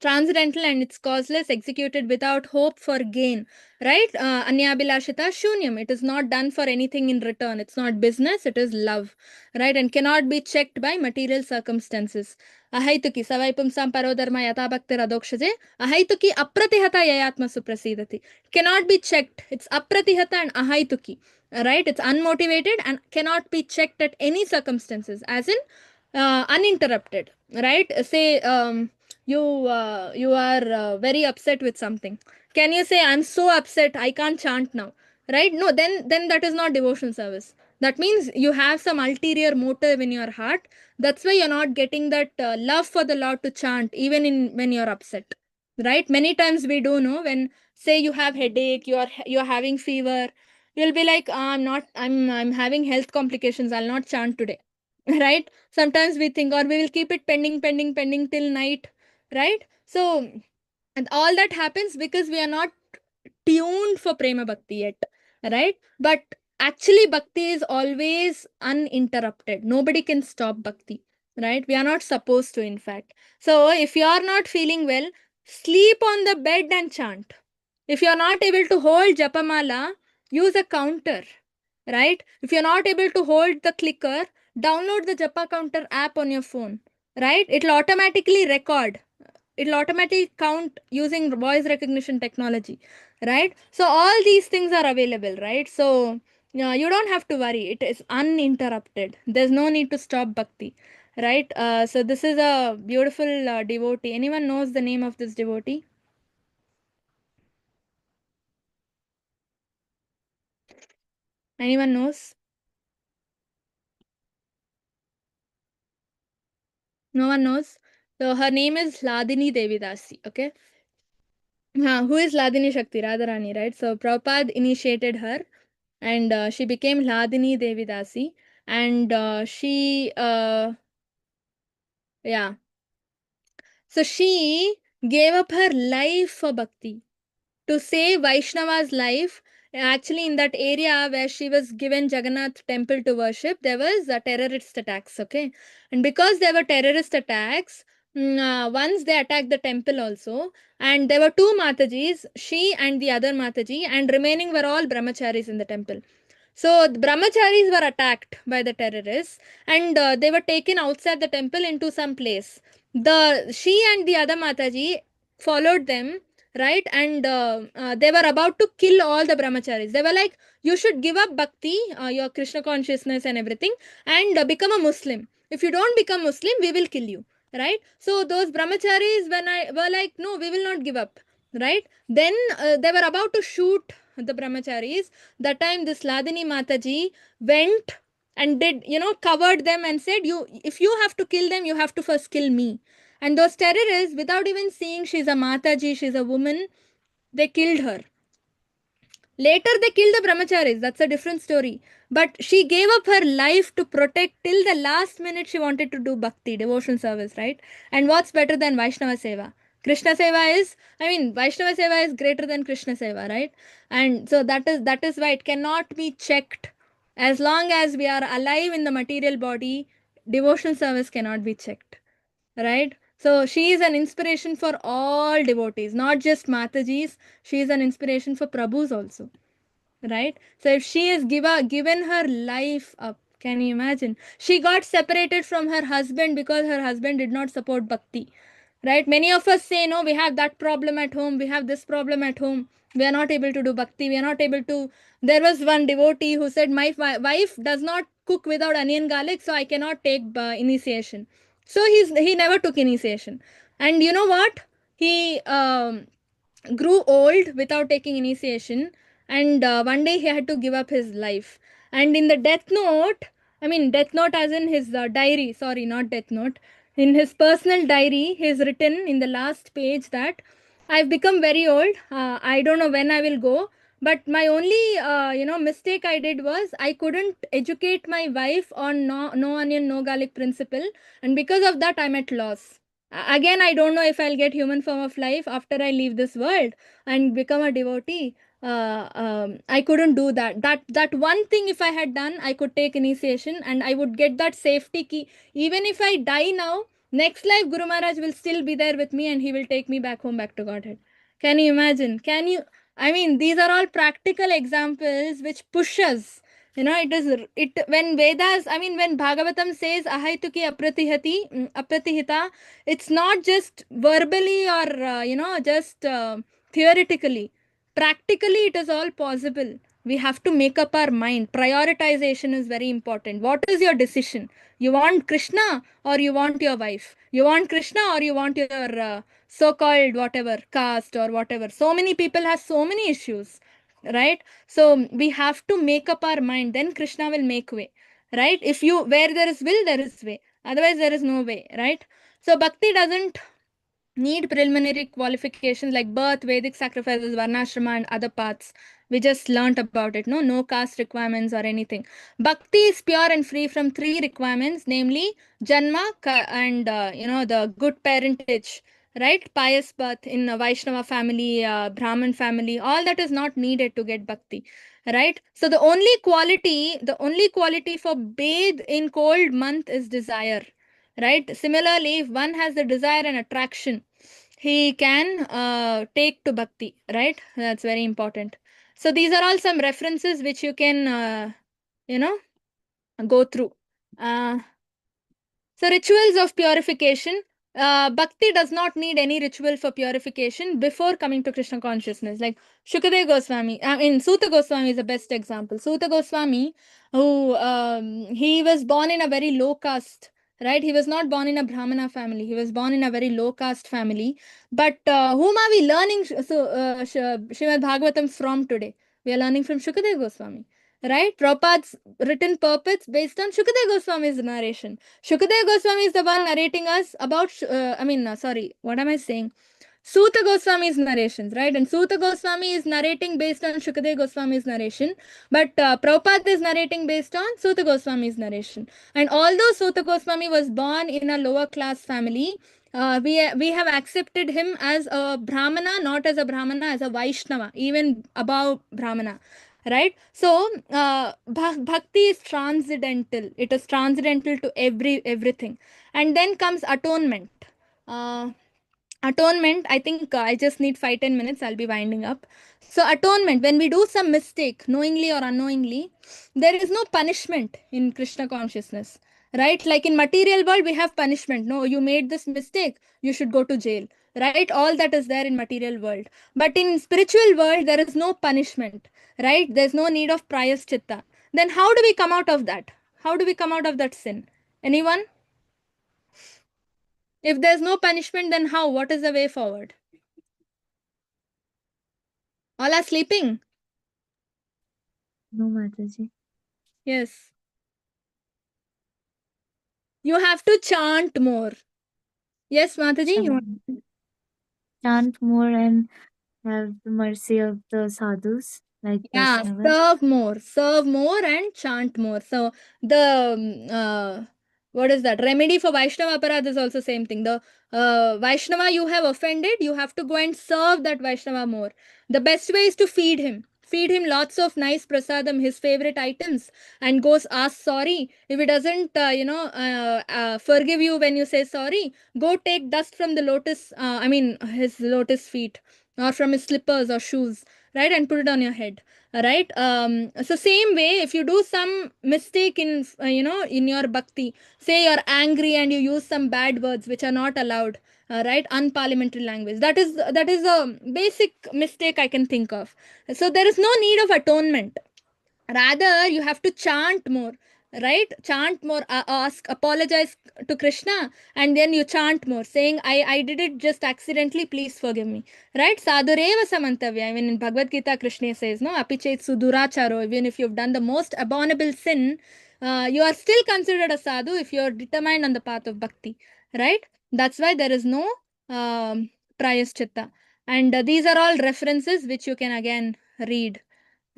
transcendental and it's causeless, executed without hope for gain. Right? Anyabhilashita shunyam. It is not done for anything in return. It's not business, it is love. Right? And cannot be checked by material circumstances. Ahaituki savaipumsam parodharma yata bhakti radokshaje. Ahaituki apratihata yayatma suprasidati. Cannot be checked. It's apratihata and ahaituki. Right? It's unmotivated and cannot be checked at any circumstances. As in, uninterrupted. Right, say you are very upset with something. Can you say, I'm so upset I can't chant now? Right, no, then that is not devotional service. That means you have some ulterior motive in your heart. That's why you're not getting that love for the Lord to chant even in when you're upset. Right, many times we do know, when say you have headache, you're having fever, you'll be like, I'm having health complications, I'll not chant today. Right, sometimes we think, or we will keep it pending till night. Right, so, and all that happens because we are not tuned for prema bhakti yet. Right, but actually bhakti is always uninterrupted. Nobody can stop bhakti. Right, we are not supposed to, in fact. So if you are not feeling well, sleep on the bed and chant. If you are not able to hold japamala, use a counter, right? If you're not able to hold the clicker, download the Japa counter app on your phone, right? It'll automatically record. It'll automatically count using voice recognition technology, right? So all these things are available, right? So you don't have to worry. It is uninterrupted. There's no need to stop bhakti, right? So this is a beautiful devotee. Anyone knows the name of this devotee? Anyone knows? No one knows. So her name is Ladini Devidasi. Okay. Who is Ladini Shakti? Radharani, right? So Prabhupada initiated her, and she became Ladini Devidasi, and yeah. So she gave up her life for bhakti to save Vaishnava's life. Actually, in that area where she was given Jagannath temple to worship, there was terrorist attacks, okay? And because there were terrorist attacks, once they attacked the temple also, and there were two Matajis, she and the other Mataji, and remaining were all brahmacharis in the temple. So the brahmacharis were attacked by the terrorists, and they were taken outside the temple into some place. She and the other Mataji followed them, right? And they were about to kill all the brahmacharis. They were like, you should give up bhakti, your Krishna consciousness and everything, and become a Muslim. If you don't become Muslim, we will kill you, right? So those brahmacharis were like, no, we will not give up, right? Then they were about to shoot the brahmacharis. That time this Ladini Mataji went and did, covered them and said, if you have to kill them, you have to first kill me. And those terrorists, without even seeing she's a Mataji, she's a woman, they killed her. Later, they killed the brahmacharis. That's a different story. But she gave up her life to protect till the last minute. She wanted to do bhakti, devotion service, right? And what's better than Vaishnava Seva? Krishna Seva is, Vaishnava Seva is greater than Krishna Seva, right? And so that is why it cannot be checked. As long as we are alive in the material body, devotional service cannot be checked, right? So she is an inspiration for all devotees, not just Matajis. She is an inspiration for Prabhus also, right? So if she has given her life up, can you imagine? She got separated from her husband because her husband did not support bhakti, right? Many of us say, no, we have that problem at home, we have this problem at home, we are not able to do bhakti, we are not able to. There was one devotee who said, my wife does not cook without onion garlic, so I cannot take initiation. So he never took initiation. And you know what? He grew old without taking initiation, and one day he had to give up his life. And in the death note, death note as in his diary, sorry, not death note, in his personal diary, he's written in the last page that I've become very old, I don't know when I will go, but my only mistake I did was I couldn't educate my wife on no onion no garlic principle, and because of that I'm at loss. Again, I don't know if I'll get human form of life after I leave this world and become a devotee. I couldn't do that. That one thing, if I had done, I could take initiation and I would get that safety key. Even if I die now, next life Guru Maharaj will still be there with me and he will take me back home, back to Godhead. Can you imagine? These are all practical examples which push us. When Vedas, when Bhagavatam says ahaituki apratihita, it's not just verbally or just theoretically. Practically, it is all possible. We have to make up our mind. Prioritization is very important. What is your decision? You want Krishna or you want your wife? You want Krishna or you want your so-called whatever caste or whatever? So many people have so many issues, right? So we have to make up our mind. Then Krishna will make way, right? Where there is will, there is way. Otherwise, there is no way, right? So bhakti doesn't need preliminary qualifications like birth, Vedic sacrifices, varnashrama, and other paths. We just learnt about it. No caste requirements or anything. Bhakti is pure and free from three requirements, namely janma and the good parentage, right? Pious birth in a Vaishnava family, Brahmin family. All that is not needed to get bhakti, right? So the only quality for bathe in cold month is desire, right? Similarly, if one has the desire and attraction, he can take to bhakti, right? That's very important. So these are all some references which you can, go through. So rituals of purification. Bhakti does not need any ritual for purification before coming to Krishna consciousness. Like Shukadeva Goswami, Suta Goswami is the best example. Suta Goswami, who he was born in a very low caste, right? He was not born in a Brahmana family. He was born in a very low caste family. But whom are we learning Srimad Bhagavatam from today? We are learning from Shukadeva Goswami, right? Prabhupada's written purports based on Shukadeva Goswami's narration. Shukadeva Goswami is the one narrating us about, sorry, what am I saying? Suta Goswami's narrations, right? And Suta Goswami is narrating based on Shukadeva Goswami's narration, but Prabhupada is narrating based on Suta Goswami's narration. And although Suta Goswami was born in a lower class family, we have accepted him as a Brahmana, not as a Brahmana, as a Vaishnava, even above Brahmana. Right? So bhakti is transcendental. It is transcendental to everything. And then comes atonement. Atonement, I think I just need 5-10 minutes. I'll be winding up. So atonement, when we do some mistake, knowingly or unknowingly, there is no punishment in Krishna consciousness. Right? Like in material world, we have punishment. No, you made this mistake, you should go to jail. Right? All that is there in material world. But in spiritual world, there is no punishment. Right? There's no need of prayaschitta. Then how do we come out of that? How do we come out of that sin? Anyone? If there's no punishment, then how? What is the way forward? All are sleeping? No, Mataji. Yes. You have to chant more. Yes, Mataji? Chant more and have the mercy of the sadhus like Yeah, Vaishnavas. serve more and chant more. So the what is that? Remedy for Vaishnava Aparadha is also same thing. The Vaishnava you have offended, you have to go and serve that Vaishnava more. The best way is to feed him. Feed him lots of nice prasadam, his favorite items, and goes ask sorry. If he doesn't, forgive you when you say sorry, go take dust from the his lotus feet, or from his slippers or shoes, right, and put it on your head. Right. So same way, if you do some mistake in in your bhakti, say you're angry and you use some bad words which are not allowed, right, unparliamentary language, that is a basic mistake I can think of. So there is no need of atonement. Rather, you have to chant more, right? Chant more, ask, apologize to Krishna, and then you chant more, saying, I did it just accidentally, please forgive me. Right? Sadhureva samantavya. I mean, in Bhagavad Gita, Krishna says, no, apichet suduracharo, even if you've done the most abominable sin, you are still considered a sadhu if you're determined on the path of bhakti. Right? That's why there is no prayaschitta. And these are all references which you can again read.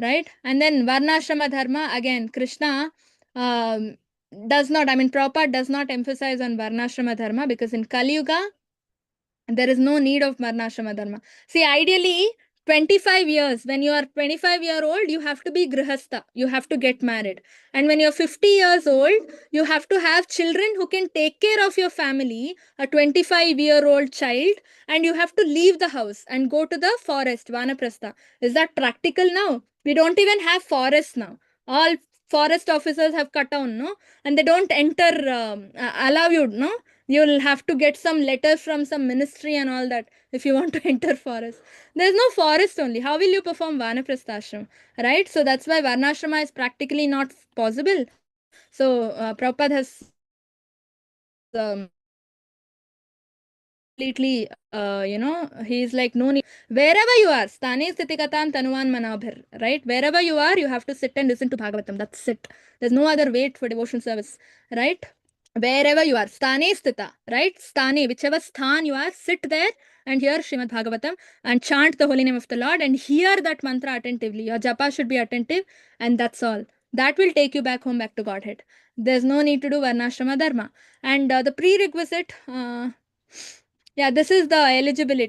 Right? And then Varnashrama Dharma, again, Krishna does not, Prabhupada does not emphasize on Varnashrama Dharma because in Kali Yuga, there is no need of Varnashrama Dharma. See, ideally, 25 years, when you are 25-year-old, you have to be Grihastha. You have to get married. And when you're 50 years old, you have to have children who can take care of your family, a 25-year-old child, and you have to leave the house and go to the forest, Vanaprastha. Is that practical now? We don't even have forests now. All forest officers have cut down, no? And they don't enter, allow you, no? You'll have to get some letters from some ministry and all that if you want to enter forest. There's no forest only. How will you perform Vanaprasthashram? Right? So that's why Varnashrama is practically not possible. So Prabhupada has completely, he's like, no need. Wherever you are, Stane Stitikatam Tanuvan Manabhir, right? Wherever you are, you have to sit and listen to Bhagavatam. That's it. There's no other way for devotion service, right? Wherever you are, Stane Stita, right? Stane, whichever sthan you are, sit there and hear Srimad Bhagavatam and chant the holy name of the Lord and hear that mantra attentively. Your japa should be attentive, and that's all. That will take you back home, back to Godhead. There's no need to do Varnashrama Dharma. And the prerequisite, yeah, this is the eligibility.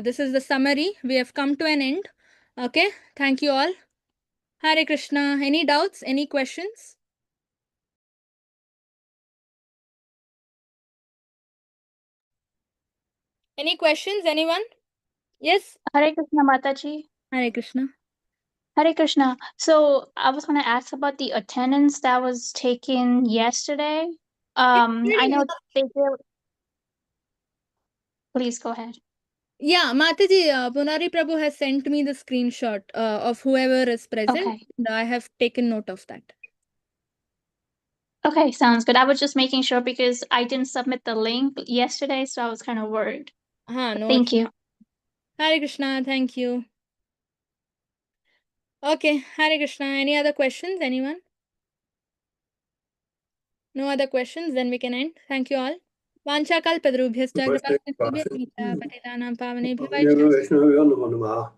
This is the summary. We have come to an end. Okay, thank you all. Hare Krishna. Any doubts? Any questions? Any questions? Anyone? Yes? Hare Krishna Mataji. Hare Krishna. Hare Krishna. So I was going to ask about the attendance that was taken yesterday. I know they did. Please go ahead. Yeah, Mataji, Punari Prabhu has sent me the screenshot of whoever is present. Okay. And I have taken note of that. Okay, sounds good. I was just making sure because I didn't submit the link yesterday, so I was kind of worried. No. Thank you. Hare Krishna, thank you. Okay, Hare Krishna. Any other questions? Anyone? No other questions? Then we can end. Thank you all. Vancha kalpadrubhyascha kripasinubhyascha patitanam pavanebhyo Vaishnavyo namo namaha.